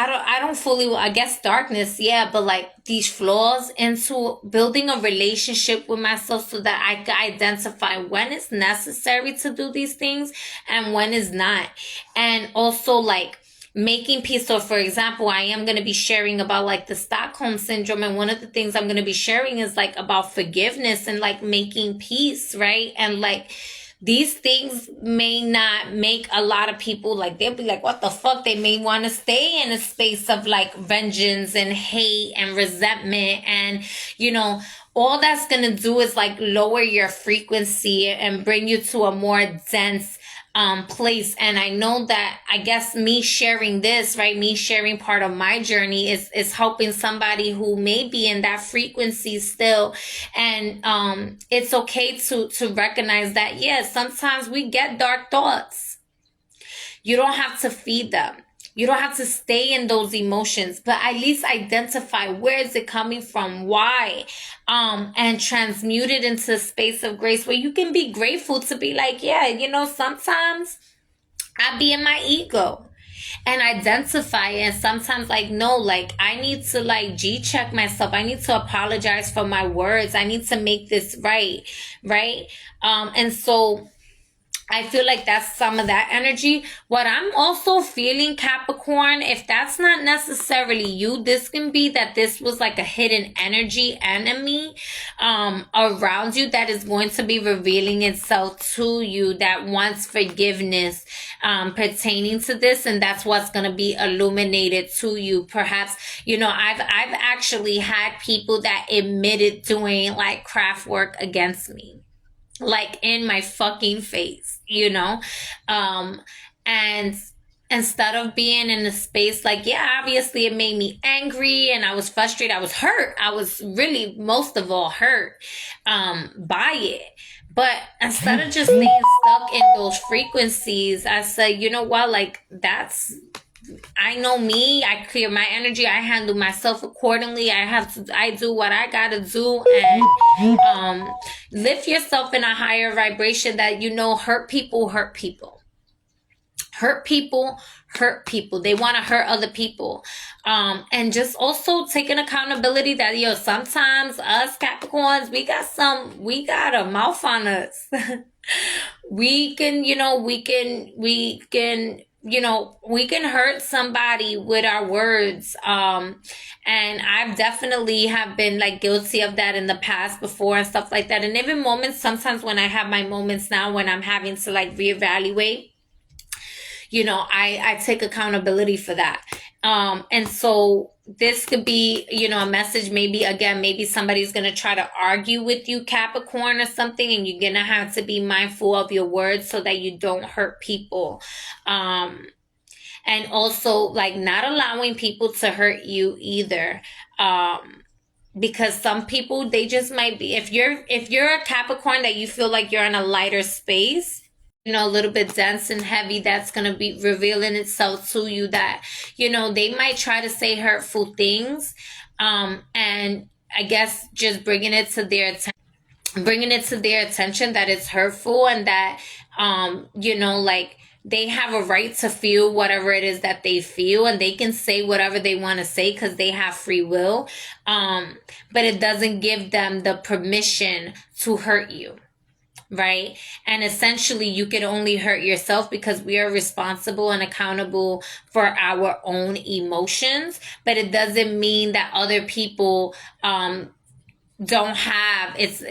I don't fully, I guess, darkness, yeah, but like these flaws into building a relationship with myself so that I can identify when it's necessary to do these things and when it's not. And also like making peace. So for example, I am going to be sharing about like the Stockholm syndrome. And one of the things I'm going to be sharing is like about forgiveness and like making peace, right? And like these things may not make a lot of people, like, they'll be like, what the fuck? They may want to stay in a space of like vengeance and hate and resentment. And, you know, all that's going to do is like lower your frequency and bring you to a more dense place. And I know that, I guess, me sharing this, right, me sharing part of my journey is helping somebody who may be in that frequency still. And it's okay to recognize that, yeah, sometimes we get dark thoughts. You don't have to feed them. You don't have to stay in those emotions, but at least identify where is it coming from, why, and transmute it into a space of grace where you can be grateful to be like, yeah, you know, sometimes I be in my ego, and identify. And sometimes, like, no, like, I need to like G-check myself. I need to apologize for my words. I need to make this right. And so I feel like that's some of that energy. What I'm also feeling, Capricorn, if that's not necessarily you, this can be that this was like a hidden energy enemy around you that is going to be revealing itself to you, that wants forgiveness pertaining to this, and that's what's going to be illuminated to you. Perhaps, you know, I've actually had people that admitted doing like craft work against me, like in my fucking face, you know? And instead of being in a space like, yeah, obviously it made me angry and I was frustrated, I was hurt. I was really, most of all, hurt by it. But instead of just staying stuck in those frequencies, I said, you know what, like, I know me, I clear my energy, I handle myself accordingly. I do what I gotta do, and lift yourself in a higher vibration that, you know, hurt people. Hurt people. They want to hurt other people. And just also taking accountability that, yo, sometimes us Capricorns, we got a mouth on us. we can hurt somebody with our words. And I've definitely have been like guilty of that in the past before and stuff like that. And even moments, sometimes when I have my moments now when I'm having to like reevaluate, you know, I take accountability for that. And so this could be, you know, a message. Maybe somebody's going to try to argue with you, Capricorn, or something, and you're going to have to be mindful of your words so that you don't hurt people. And also, like, not allowing people to hurt you either. Because some people, they just might be, if you're a Capricorn that you feel like you're in a lighter space, you know, a little bit dense and heavy, that's going to be revealing itself to you that, you know, they might try to say hurtful things. And I guess just bringing it to their attention that it's hurtful, and that, you know, like, they have a right to feel whatever it is that they feel, and they can say whatever they want to say because they have free will. But it doesn't give them the permission to hurt you. Right? And essentially, you can only hurt yourself because we are responsible and accountable for our own emotions. But it doesn't mean that other people don't have. It's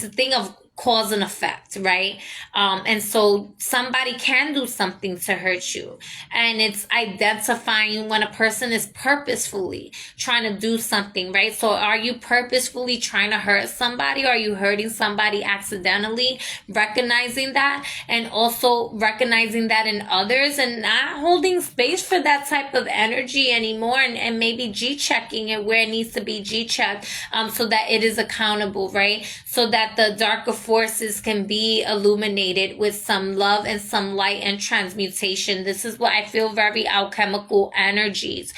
a thing of cause and effect, right? And so somebody can do something to hurt you. And it's identifying when a person is purposefully trying to do something, right? So are you purposefully trying to hurt somebody? Or are you hurting somebody accidentally? Recognizing that, and also recognizing that in others, and not holding space for that type of energy anymore, and maybe G-checking it where it needs to be G-checked, so that it is accountable, right? So that the darker forces can be illuminated with some love and some light and transmutation. This is what I feel, very alchemical energies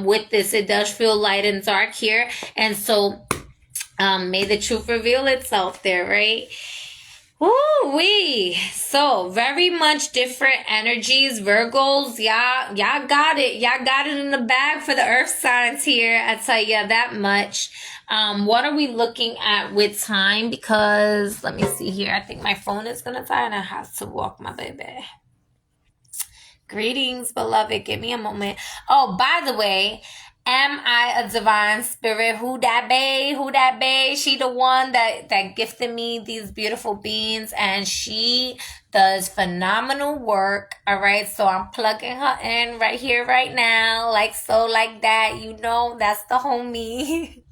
with this. It does feel light and dark here. And so may the truth reveal itself there, right? Woo-wee. So very much different energies. Virgos, y'all got it. Y'all got it in the bag for the earth signs here. I tell you that much. What are we looking at with time? Because let me see here. I think my phone is gonna die and I have to walk my baby. Greetings, beloved. Give me a moment. Oh, by the way, Am I a divine spirit? Who that bae? Who that bae? She the one that gifted me these beautiful beings, and she does phenomenal work. All right, so I'm plugging her in right here, right now, like so, like that. You know, that's the homie.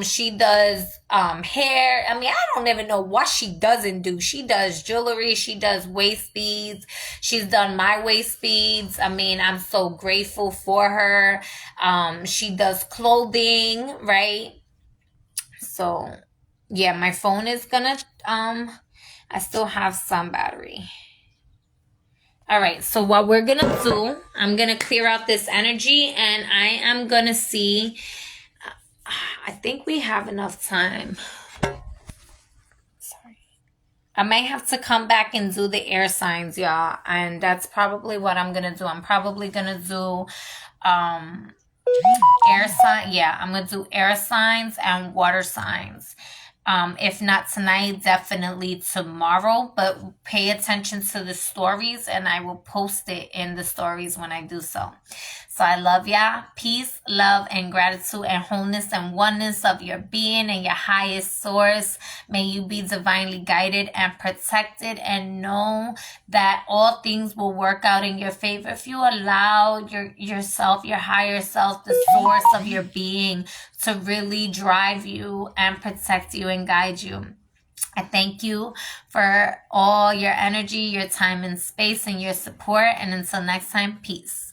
She does hair. I mean, I don't even know what she doesn't do. She does jewelry, she does waist beads, she's done my waist beads. I mean, I'm so grateful for her. She does clothing, right? So yeah, my phone is gonna I still have some battery. All right, so what we're gonna do, I'm gonna clear out this energy, and I am gonna see. I think we have enough time. Sorry. I might have to come back and do the air signs, y'all. And that's probably what I'm going to do. I'm probably going to do air sign. Yeah, I'm going to do air signs and water signs. If not tonight, definitely tomorrow. But pay attention to the stories, and I will post it in the stories when I do so. So I love y'all. Peace, love, and gratitude, and wholeness and oneness of your being and your highest source. May you be divinely guided and protected, and know that all things will work out in your favor if you allow yourself, your higher self, the source of your being, to really drive you and protect you and guide you. I thank you for all your energy, your time and space, and your support. And until next time, peace.